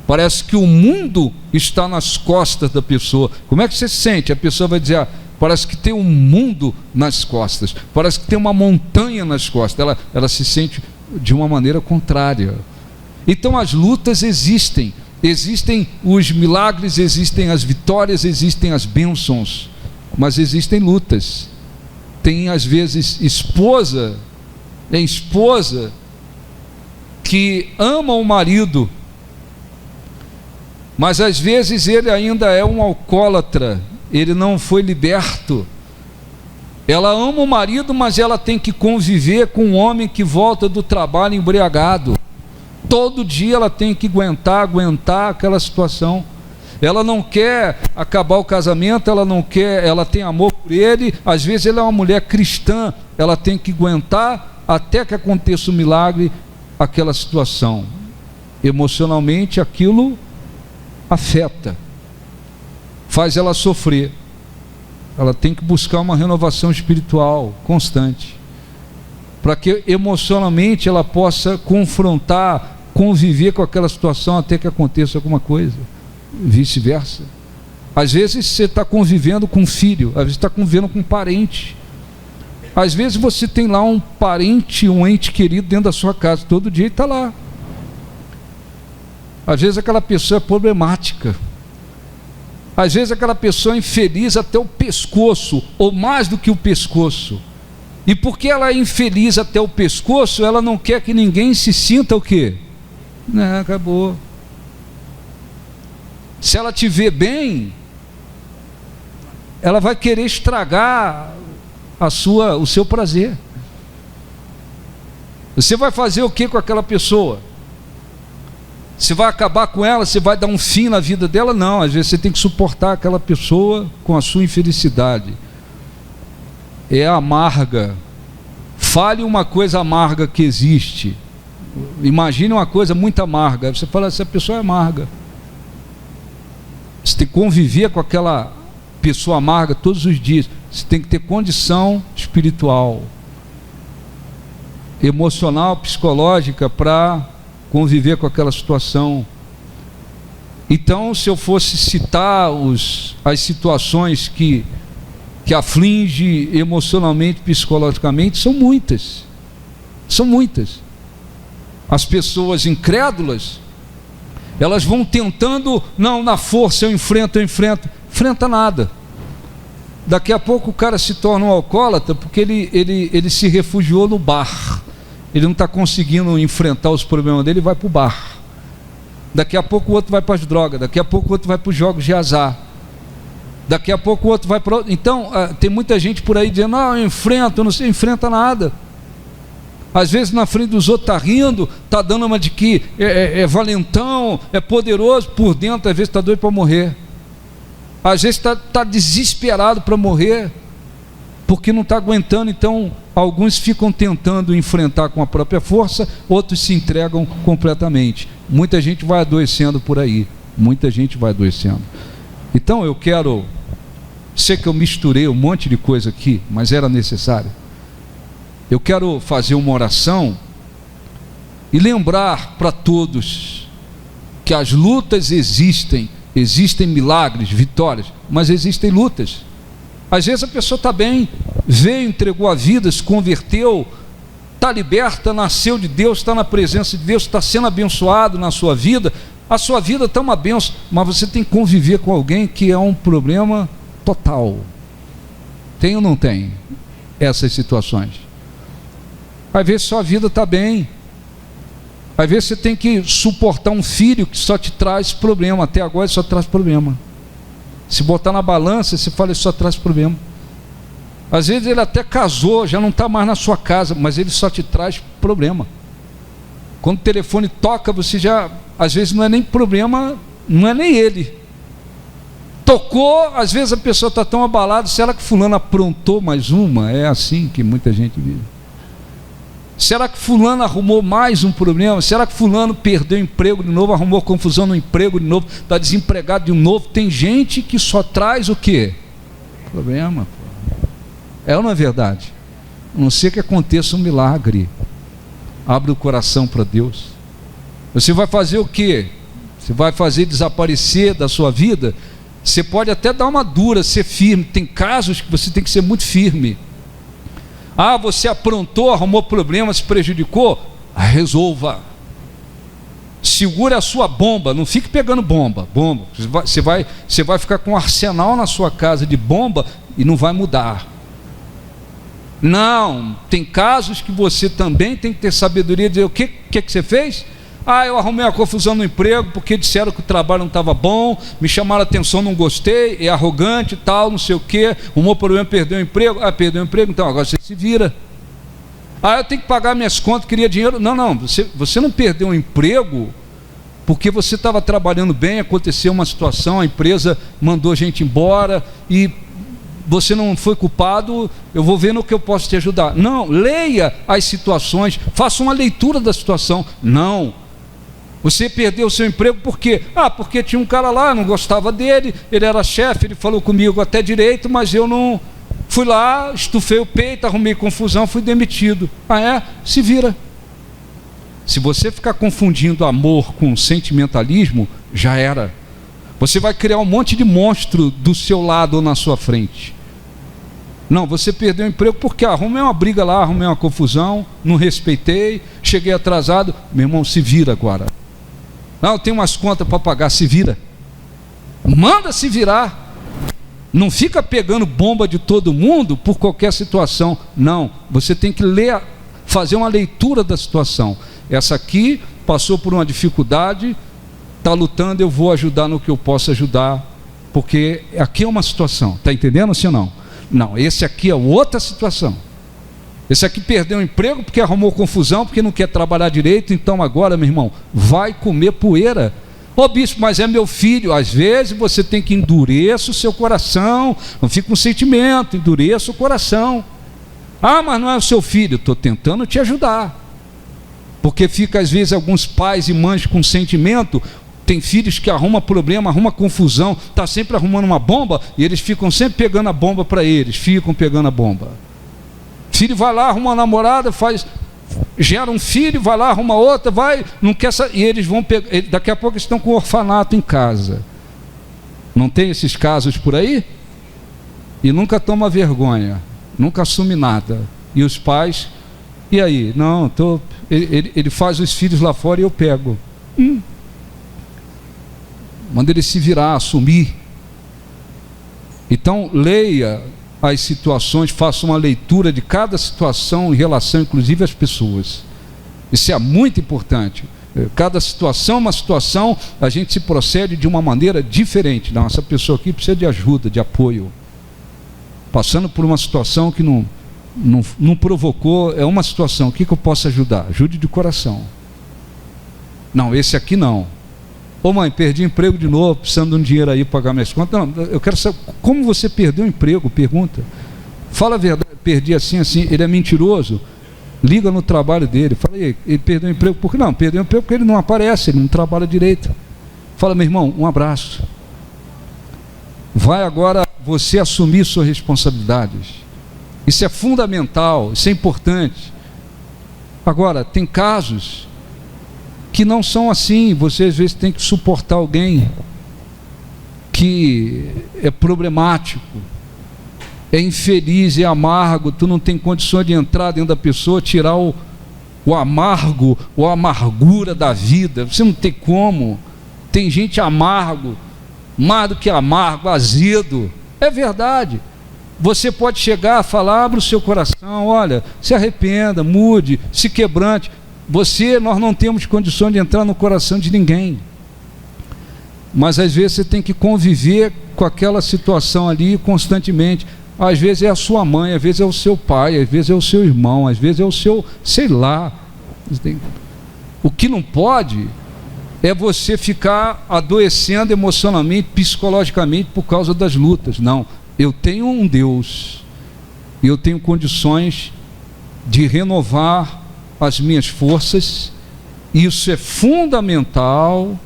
Parece que o mundo está nas costas da pessoa. Como é que você se sente? A pessoa vai dizer: parece que tem um mundo nas costas, parece que tem uma montanha nas costas. Ela se sente de uma maneira contrária. Então as lutas existem os milagres, existem as vitórias, existem as bênçãos, mas existem lutas. Tem às vezes esposa que ama o marido, mas às vezes ele ainda é um alcoólatra, ele não foi liberto. Ela ama o marido, mas ela tem que conviver com um homem que volta do trabalho embriagado. Todo dia ela tem que aguentar aquela situação. Ela não quer acabar o casamento, ela tem amor por ele. Às vezes ela é uma mulher cristã, ela tem que aguentar até que aconteça o milagre, aquela situação. Emocionalmente aquilo afeta, faz ela sofrer. Ela tem que buscar uma renovação espiritual constante, para que emocionalmente ela possa confrontar, conviver com aquela situação até que aconteça alguma coisa, vice-versa. Às vezes você está convivendo com um filho, às vezes está convivendo com um parente, às vezes você tem lá um parente, um ente querido dentro da sua casa, todo dia ele está lá. Às vezes aquela pessoa é problemática, às vezes aquela pessoa é infeliz até o pescoço, ou mais do que o pescoço. E porque ela é infeliz até o pescoço, ela não quer que ninguém se sinta o quê? Não, acabou. Se ela te vê bem, ela vai querer estragar o seu prazer. Você vai fazer o que com aquela pessoa? Você vai acabar com ela? Você vai dar um fim na vida dela? Não, às vezes você tem que suportar aquela pessoa com a sua infelicidade. É amarga. Fale uma coisa amarga que existe. Imagine uma coisa muito amarga. Você fala: essa pessoa é amarga. Você tem que conviver com aquela pessoa amarga todos os dias. Você tem que ter condição espiritual. emocional, psicológica para conviver com aquela situação. Então, se eu fosse citar as situações que aflige emocionalmente, psicologicamente, são muitas. São muitas. As pessoas incrédulas, elas vão tentando, não, na força eu enfrento. Enfrenta nada. Daqui a pouco o cara se torna um alcoólatra porque ele se refugiou no bar. Ele não está conseguindo enfrentar os problemas dele, vai para o bar. Daqui a pouco o outro vai para as drogas, daqui a pouco o outro vai para os jogos de azar. Daqui a pouco o outro vai para... Então, tem muita gente por aí dizendo, não, eu enfrento, não sei, enfrenta nada. Às vezes na frente dos outros está rindo, está dando uma de que é valentão, é poderoso, por dentro às vezes está doido para morrer. Às vezes está desesperado para morrer, porque não está aguentando. Então alguns ficam tentando enfrentar com a própria força, outros se entregam completamente. Muita gente vai adoecendo por aí, muita gente vai adoecendo. Então eu quero, sei que eu misturei um monte de coisa aqui, mas era necessário. Eu quero fazer uma oração e lembrar para todos que as lutas existem milagres, vitórias, mas existem lutas. Às vezes a pessoa está bem, veio, entregou a vida, se converteu, está liberta, nasceu de Deus, está na presença de Deus, está sendo abençoado na sua vida, a sua vida está uma bênção, mas você tem que conviver com alguém que é um problema total. Tem ou não tem essas situações? Às vezes sua vida está bem, às vezes você tem que suportar um filho que só te traz problema, até agora ele só traz problema. Se botar na balança, você fala, ele só traz problema. Às vezes ele até casou, já não está mais na sua casa, mas ele só te traz problema. Quando o telefone toca, você já, às vezes não é nem problema, não é nem ele. Tocou, às vezes a pessoa está tão abalada, será que fulano aprontou mais uma? É assim que muita gente vive. Será que fulano arrumou mais um problema? Será que fulano perdeu emprego de novo, arrumou confusão no emprego de novo, está desempregado de novo? Tem gente que só traz o quê? Problema. É ou não é verdade? A não ser que aconteça um milagre. Abre o coração para Deus. Você vai fazer o quê? Você vai fazer desaparecer da sua vida? Você pode até dar uma dura, ser firme. Tem casos que você tem que ser muito firme. Ah, você aprontou, arrumou problemas, se prejudicou? Resolva. Segure a sua bomba, não fique pegando bomba. Você vai ficar com um arsenal na sua casa de bomba e não vai mudar. Não, tem casos que você também tem que ter sabedoria de dizer, o que você fez? Ah, eu arrumei uma confusão no emprego porque disseram que o trabalho não estava bom, me chamaram a atenção, não gostei, é arrogante e tal, não sei o que, o meu problema é perder o emprego. Ah, perdeu o emprego, então agora você se vira. Ah, eu tenho que pagar minhas contas, queria dinheiro. Não, você não perdeu o emprego porque você estava trabalhando bem, aconteceu uma situação, a empresa mandou gente embora e você não foi culpado, eu vou ver no que eu posso te ajudar. Não, leia as situações, faça uma leitura da situação. Não. Você perdeu o seu emprego por quê? Ah, porque tinha um cara lá, não gostava dele, ele era chefe, ele falou comigo até direito, mas eu não fui lá, estufei o peito, arrumei confusão, fui demitido. Ah é? Se vira. Se você ficar confundindo amor com sentimentalismo, já era. Você vai criar um monte de monstro do seu lado ou na sua frente. Não, você perdeu o emprego porque arrumei uma briga lá, arrumei uma confusão, não respeitei, cheguei atrasado. Meu irmão, se vira agora. Não, eu tenho umas contas para pagar, se vira. Manda se virar. Não fica pegando bomba de todo mundo por qualquer situação. Não, você tem que ler, fazer uma leitura da situação. Essa aqui passou por uma dificuldade, está lutando, eu vou ajudar no que eu posso ajudar, porque aqui é uma situação. Está entendendo, sim ou não? Não, esse aqui é outra situação. Esse aqui perdeu o emprego porque arrumou confusão, porque não quer trabalhar direito. Então agora, meu irmão, vai comer poeira. Ô bispo, mas é meu filho. Às vezes você tem que endurecer o seu coração. Não fica com sentimento, endureça o coração. Ah, mas não é o seu filho. Estou tentando te ajudar. Porque fica às vezes alguns pais e mães com sentimento. Tem filhos que arrumam problema, arrumam confusão, está sempre arrumando uma bomba, e eles ficam sempre pegando a bomba para eles, ficam pegando a bomba. Filho vai lá, arruma uma namorada, faz gera um filho, vai lá, arruma outra, vai, não quer e eles vão pegar, daqui a pouco eles estão com um orfanato em casa. Não tem esses casos por aí? E nunca toma vergonha, nunca assume nada. E os pais, e aí? Não, ele faz os filhos lá fora e eu pego. Manda ele se virar, assumir. Então, leia as situações, faça uma leitura de cada situação em relação, inclusive, às pessoas. Isso é muito importante. Cada situação é uma situação, a gente se procede de uma maneira diferente. Não, essa pessoa aqui precisa de ajuda, de apoio. Passando por uma situação que não provocou, é uma situação, o que eu posso ajudar? Ajude de coração. Não, esse aqui não. Ô mãe, perdi emprego de novo, precisando de um dinheiro aí para pagar minhas contas. Não, eu quero saber, como você perdeu o emprego? Pergunta. Fala a verdade, perdi assim, ele é mentiroso? Liga no trabalho dele, fala aí, ele perdeu o emprego, por que não? Perdeu o emprego porque ele não aparece, ele não trabalha direito. Fala, meu irmão, um abraço. Vai agora você assumir suas responsabilidades. Isso é fundamental, isso é importante. Agora, tem casos que não são assim. Você às vezes tem que suportar alguém que é problemático, é infeliz, é amargo, tu não tem condições de entrar dentro da pessoa, tirar o amargo, ou a amargura da vida. Você não tem como. Tem gente amargo, mais do que amargo, azedo. É verdade. Você pode chegar a falar, abre o seu coração, olha, se arrependa, mude, se quebrante. Nós não temos condições de entrar no coração de ninguém. Mas às vezes você tem que conviver com aquela situação ali constantemente. Às vezes é a sua mãe, às vezes é o seu pai, às vezes é o seu irmão, às vezes é o seu, sei lá. O que não pode é você ficar adoecendo emocionalmente, psicologicamente por causa das lutas. Não, eu tenho um Deus e eu tenho condições de renovar as minhas forças. Isso é fundamental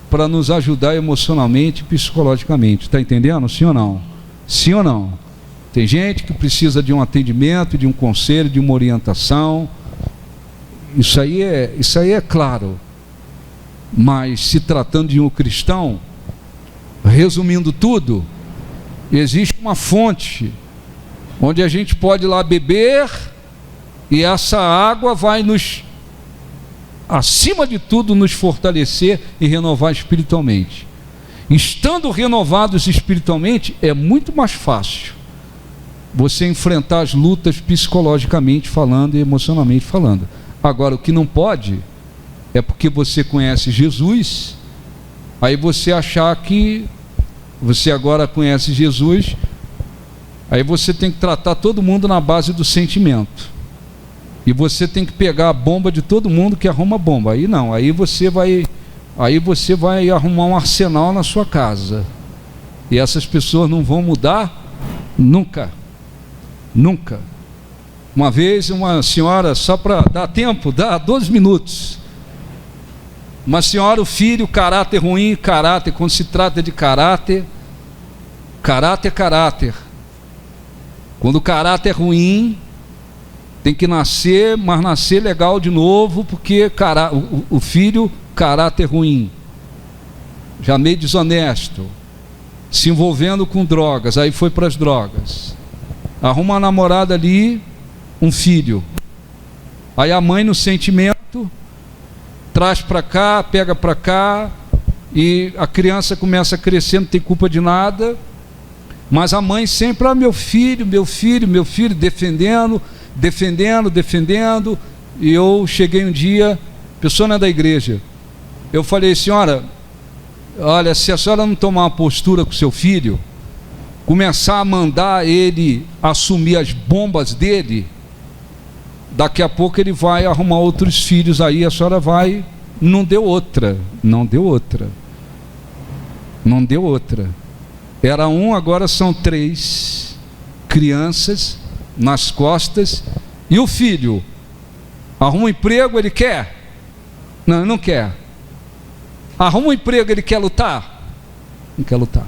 para nos ajudar emocionalmente e psicologicamente. Está entendendo? Sim ou não? Sim ou não? Tem gente que precisa de um atendimento, de um conselho, de uma orientação. Isso aí é claro. Mas se tratando de um cristão, resumindo tudo, existe uma fonte onde a gente pode ir lá beber e essa água vai nos, acima de tudo, nos fortalecer e renovar espiritualmente. Estando renovados espiritualmente, é muito mais fácil você enfrentar as lutas psicologicamente falando e emocionalmente falando. Agora, o que não pode é porque você conhece Jesus, aí você achar que você agora conhece Jesus, aí você tem que tratar todo mundo na base do sentimento. E você tem que pegar a bomba de todo mundo que arruma bomba. Aí não, aí você vai arrumar um arsenal na sua casa. E essas pessoas não vão mudar nunca. Nunca. Uma vez uma senhora, só para dar tempo, dá 12 minutos. Uma senhora, o filho, caráter ruim, caráter, quando se trata de caráter, caráter. Quando o caráter é ruim, tem que nascer, mas nascer legal de novo, porque o filho, caráter ruim, já meio desonesto, se envolvendo com drogas, aí foi para as drogas. Arruma uma namorada ali, um filho. Aí a mãe, no sentimento, traz para cá, pega para cá, e a criança começa a crescer, não tem culpa de nada, mas a mãe sempre, meu filho, defendendo, e eu cheguei um dia, a pessoa não é da igreja, eu falei, senhora, olha, se a senhora não tomar uma postura com seu filho, começar a mandar ele assumir as bombas dele, daqui a pouco ele vai arrumar outros filhos aí, a senhora vai, não deu outra. Era um, agora são 3 crianças nas costas, e o filho arruma um emprego, ele quer? Não, ele não quer. Arruma um emprego, ele quer lutar? Não quer lutar.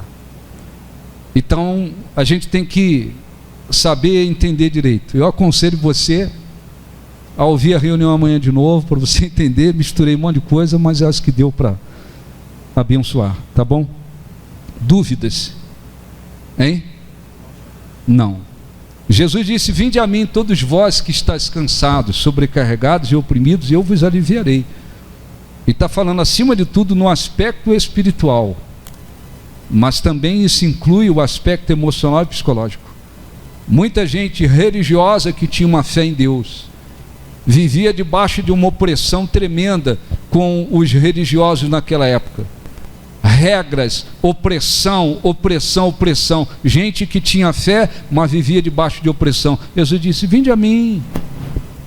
Então a gente tem que saber entender direito. Eu aconselho você a ouvir a reunião amanhã de novo, para você entender. Misturei um monte de coisa, mas acho que deu para abençoar, tá bom? Dúvidas? Hein? Não. Jesus disse: vinde a mim todos vós que estáis cansados, sobrecarregados e oprimidos, e eu vos aliviarei. E está falando acima de tudo no aspecto espiritual, mas também isso inclui o aspecto emocional e psicológico. Muita gente religiosa que tinha uma fé em Deus vivia debaixo de uma opressão tremenda com os religiosos naquela época. Regras, opressão, opressão, opressão. Gente que tinha fé, mas vivia debaixo de opressão. Jesus disse: vinde a mim,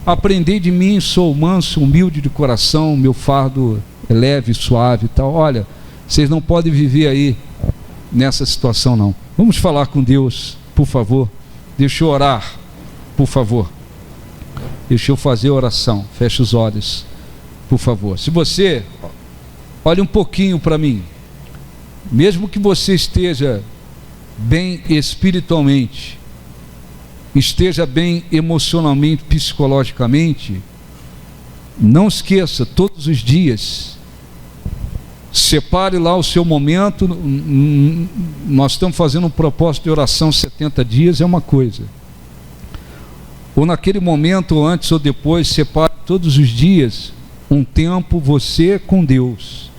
aprendei de mim, sou manso, humilde de coração, meu fardo é leve, suave e tal. Olha, vocês não podem viver aí nessa situação não. Vamos falar com Deus, por favor. Deixa eu orar, por favor. Deixa eu fazer a oração. Feche os olhos, por favor. Se você, olhe um pouquinho para mim. Mesmo que você esteja bem espiritualmente, esteja bem emocionalmente, psicologicamente, não esqueça, todos os dias, separe lá o seu momento. Nós estamos fazendo um propósito de oração 70 dias, é uma coisa. Ou naquele momento, ou antes ou depois, separe todos os dias um tempo você com Deus.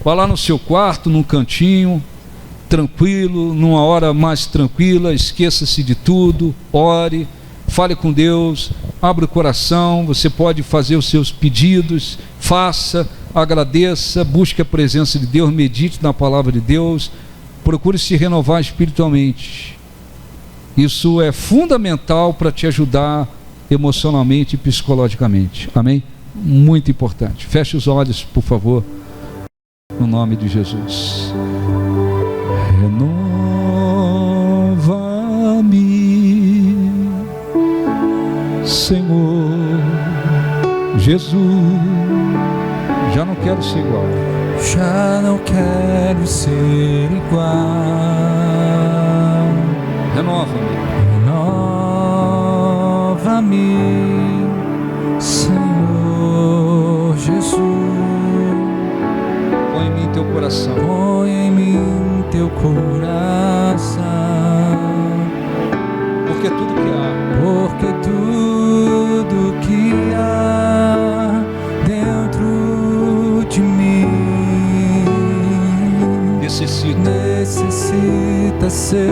Vá lá no seu quarto, num cantinho, tranquilo, numa hora mais tranquila, esqueça-se de tudo, ore, fale com Deus, abra o coração. Você pode fazer os seus pedidos, faça, agradeça, busque a presença de Deus, medite na palavra de Deus, procure se renovar espiritualmente. Isso é fundamental para te ajudar emocionalmente e psicologicamente. Amém? Muito importante. Feche os olhos, por favor, no nome de Jesus. Renova-me, Senhor Jesus. Já não quero ser igual. Já não quero ser igual. Renova-me. Renova-me, Senhor Jesus. Põe em mim teu coração. Põe em mim teu coração. Porque tudo que há, Porque tudo que há dentro de mim necessita ser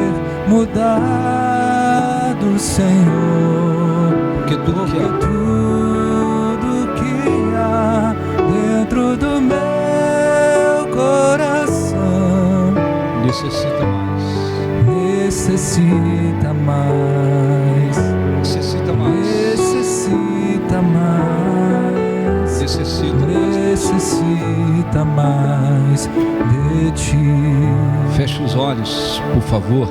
mudado, Senhor. porque tudo que há, Tudo que há dentro do meu coração necessita mais. necessita mais, Necessita mais. necessita mais, Necessita mais. necessita mais de ti. Feche os olhos, por favor.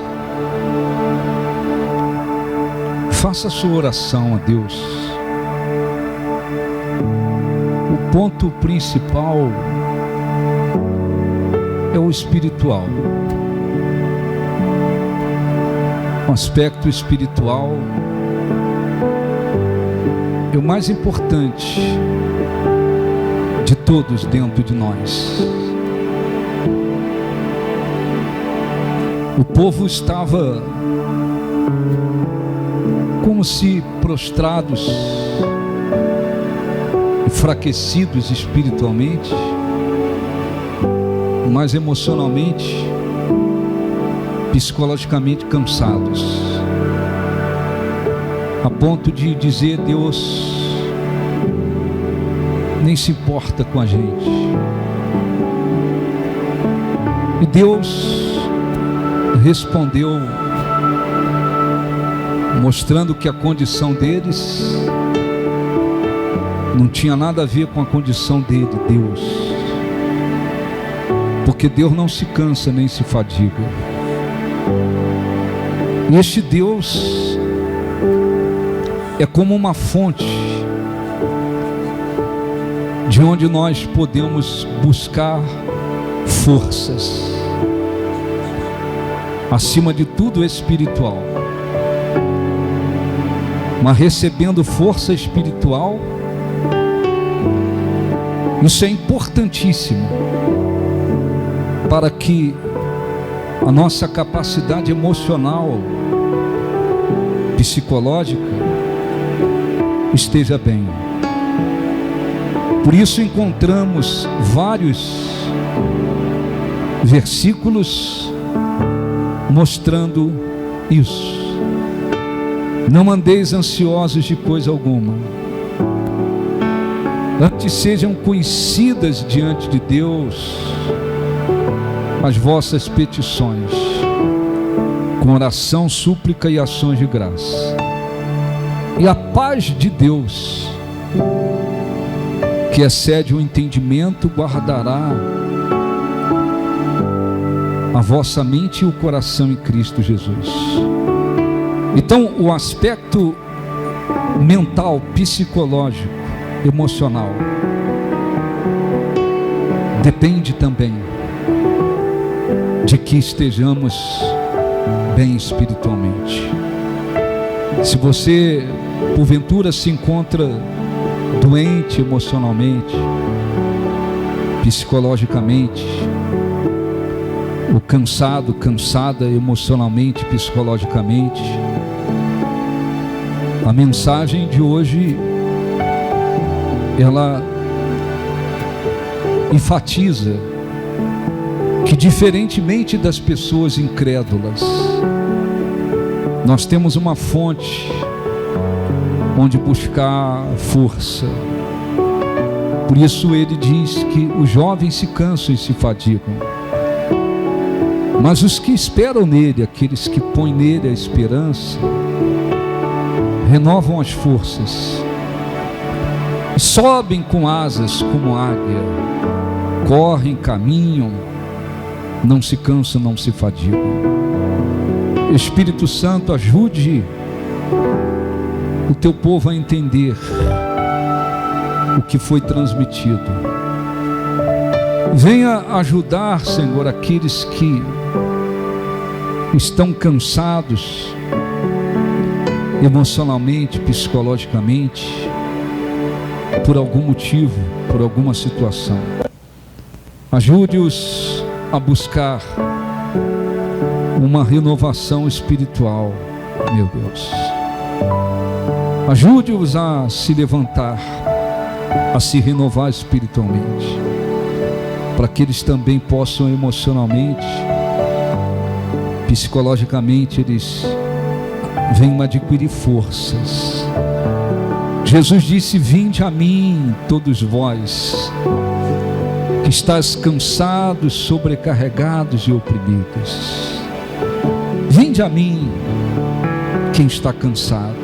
Faça a sua oração a Deus. O ponto principal é o espiritual. O aspecto espiritual é o mais importante de todos dentro de nós. O povo estava como se prostrados, enfraquecidos espiritualmente, mas emocionalmente, psicologicamente cansados, a ponto de dizer: Deus nem se importa com a gente. E Deus respondeu, mostrando que a condição deles não tinha nada a ver com a condição dele, Deus, porque Deus não se cansa nem se fadiga. E este Deus é como uma fonte de onde nós podemos buscar forças, acima de tudo espiritual. mas recebendo força espiritual. Isso é importantíssimo para que a nossa capacidade emocional, psicológica, esteja bem. Por isso encontramos vários versículos mostrando isso. Não andeis ansiosos de coisa alguma, antes sejam conhecidas diante de Deus as vossas petições, com oração, súplica e ações de graça. E a paz de Deus, que excede o entendimento, guardará a vossa mente e o coração em Cristo Jesus. Então, o aspecto mental, psicológico, emocional, depende também de que estejamos bem espiritualmente. Se você, porventura, se encontra doente emocionalmente, psicologicamente, ou cansado, cansada emocionalmente, psicologicamente, a mensagem de hoje, ela enfatiza que, diferentemente das pessoas incrédulas, nós temos uma fonte onde buscar força. Por isso ele diz que os jovens se cansam e se fadigam, mas os que esperam nele, aqueles que põem nele a esperança, renovam as forças, sobem com asas como águia, correm, caminham, não se cansam, não se fadigam. Espírito Santo, ajude o teu povo a entender o que foi transmitido. Venha ajudar, Senhor, aqueles que estão cansados emocionalmente, psicologicamente, por algum motivo, por alguma situação. Ajude-os a buscar uma renovação espiritual, meu Deus. Ajude-os a se levantar, a se renovar espiritualmente, para que eles também possam emocionalmente, psicologicamente, eles venham adquirir forças. Jesus disse: vinde a mim, todos vós que estáis cansados, sobrecarregados e oprimidos. Vinde a mim, quem está cansado,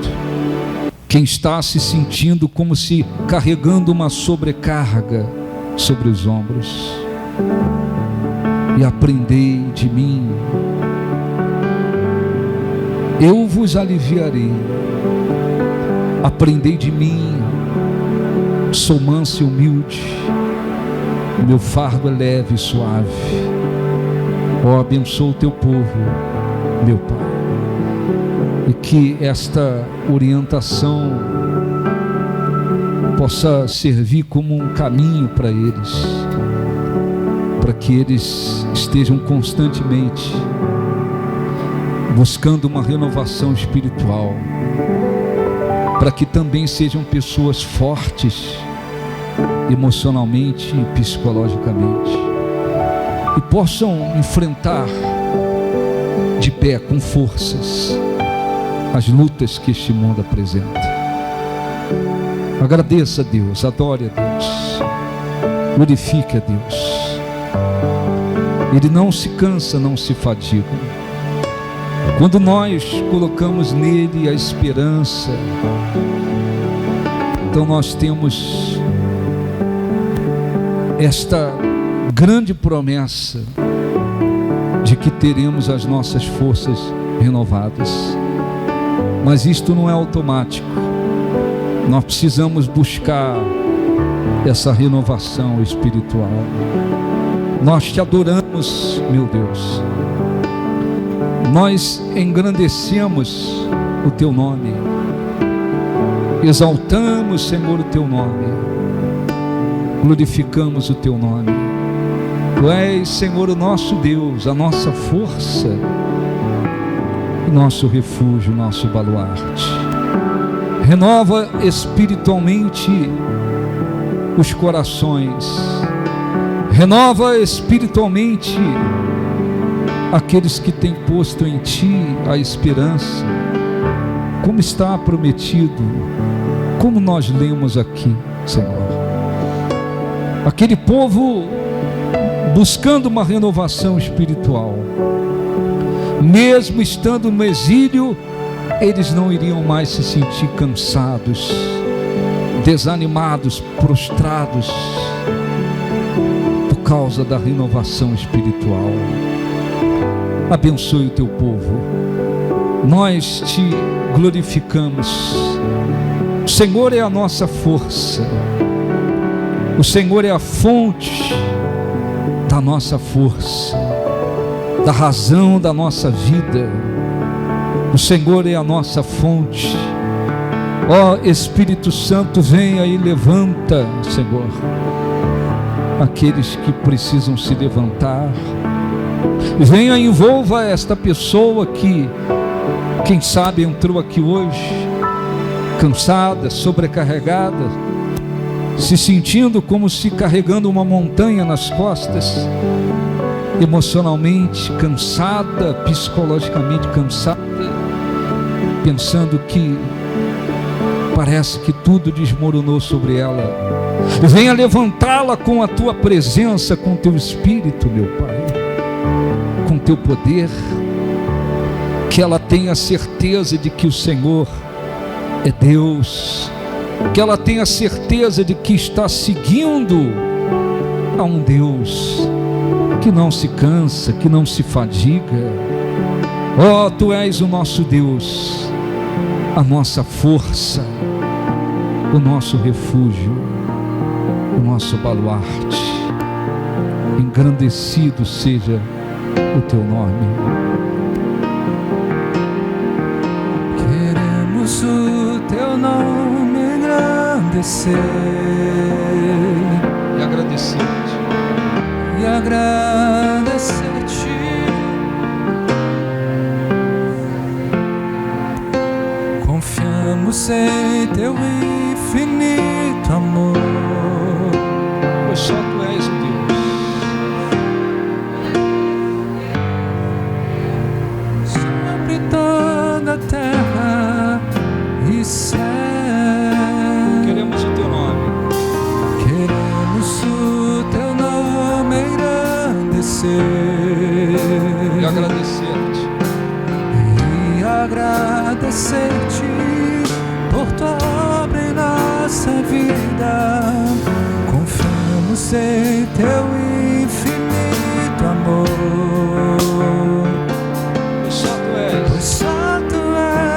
quem está se sentindo como se carregando uma sobrecarga sobre os ombros, e aprendei de mim, eu vos aliviarei. Aprendei de mim, sou manso e humilde, meu fardo é leve e suave. Ó, abençoa o teu povo, meu Pai, e que esta orientação possa servir como um caminho para eles, para que eles estejam constantemente buscando uma renovação espiritual, para que também sejam pessoas fortes emocionalmente e psicologicamente, e possam enfrentar de pé, com forças, as lutas que este mundo apresenta. Agradeça a Deus, adore a Deus, glorifique a Deus. Ele não se cansa, não se fadiga. Quando nós colocamos nele a esperança, então nós temos esta grande promessa de que teremos as nossas forças renovadas. Mas isto não é automático. Nós precisamos buscar essa renovação espiritual. Nós te adoramos, meu Deus. Nós engrandecemos o teu nome. Exaltamos, Senhor, o Teu nome, glorificamos o Teu nome. Tu és, Senhor, o nosso Deus, a nossa força, o nosso refúgio, o nosso baluarte. Renova espiritualmente os corações, renova espiritualmente aqueles que têm posto em Ti a esperança, como está prometido, como nós lemos aqui, Senhor. Aquele povo buscando uma renovação espiritual, mesmo estando no exílio, eles não iriam mais se sentir cansados, desanimados, prostrados, por causa da renovação espiritual. Abençoe o Teu povo, nós Te glorificamos. O Senhor é a nossa força, o Senhor é a fonte da nossa força, da razão da nossa vida. O Senhor é a nossa fonte. Ó Espírito Santo, venha e levanta, Senhor, aqueles que precisam se levantar. Venha e envolva esta pessoa que, quem sabe, entrou aqui hoje cansada, sobrecarregada, se sentindo como se carregando uma montanha nas costas, emocionalmente cansada, psicologicamente cansada, pensando que parece que tudo desmoronou sobre ela. Venha levantá-la com a Tua presença, com o Teu Espírito, meu Pai, com o Teu poder, que ela tenha certeza de que o Senhor é Deus, que ela tenha certeza de que está seguindo a um Deus que não se cansa, que não se fadiga. Ó, Tu és o nosso Deus, a nossa força, o nosso refúgio, o nosso baluarte. Engrandecido seja o Teu nome. Queremos o Teu nome engrandecer E agradecer-te. e agradecer-te. Confiamos em Teu infinito amor, Pois só Tu és o Deus. sobre toda a terra e céu. Queremos o Teu nome. Queremos o Teu nome engrandecer E agradecer-te. e agradecer-te por Tua obra em nossa vida. Confiamos em Teu infinito amor, Pois só Tu és. pois só Tu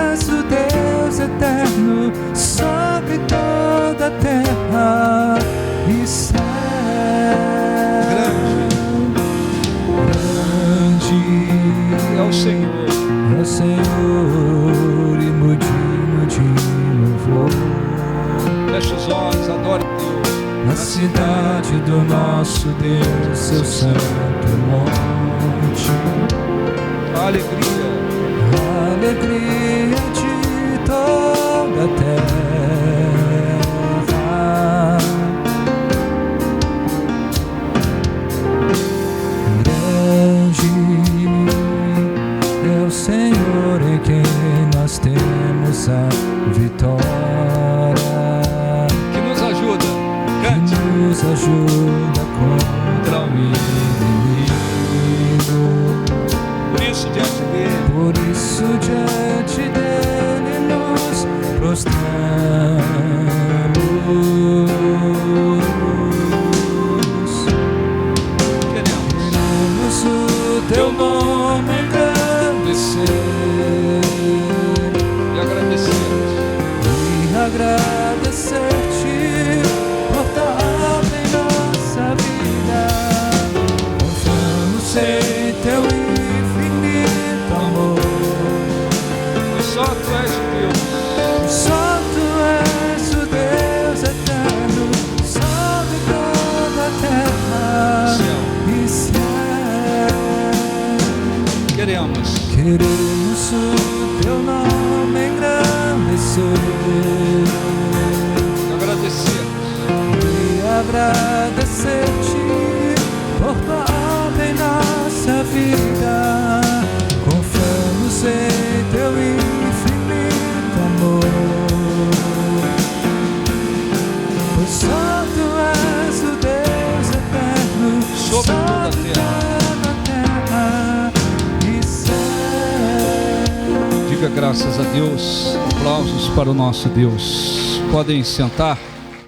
és o Deus eterno sobre toda a terra e céu. Grande É o Senhor. é o Senhor e digno de louvor. Feche os olhos, adore Deus. Na cidade do nosso Deus, Seu santo monte, A alegria. a alegria de toda a terra. Grande é o Senhor em quem nós temos a vitória, Que nos ajuda. que Cante. nos ajuda contra o inimigo. Por isso, diante dele, Por isso diante dele nos prostramos. Queremos o Teu nome engrandecer e agradecer-te. e agradecer-te por Tua obra em nossa vida. Confiamos em Teu infinito amor, Pois só Tu és o Deus. só Tu és agradecer-te por tua obra em nossa vida. Confiamos em teu infinito amor, pois só tu és o Deus eterno Sobre toda a terra e céu. Diga graças a Deus. Aplausos para o nosso Deus. Podem sentar.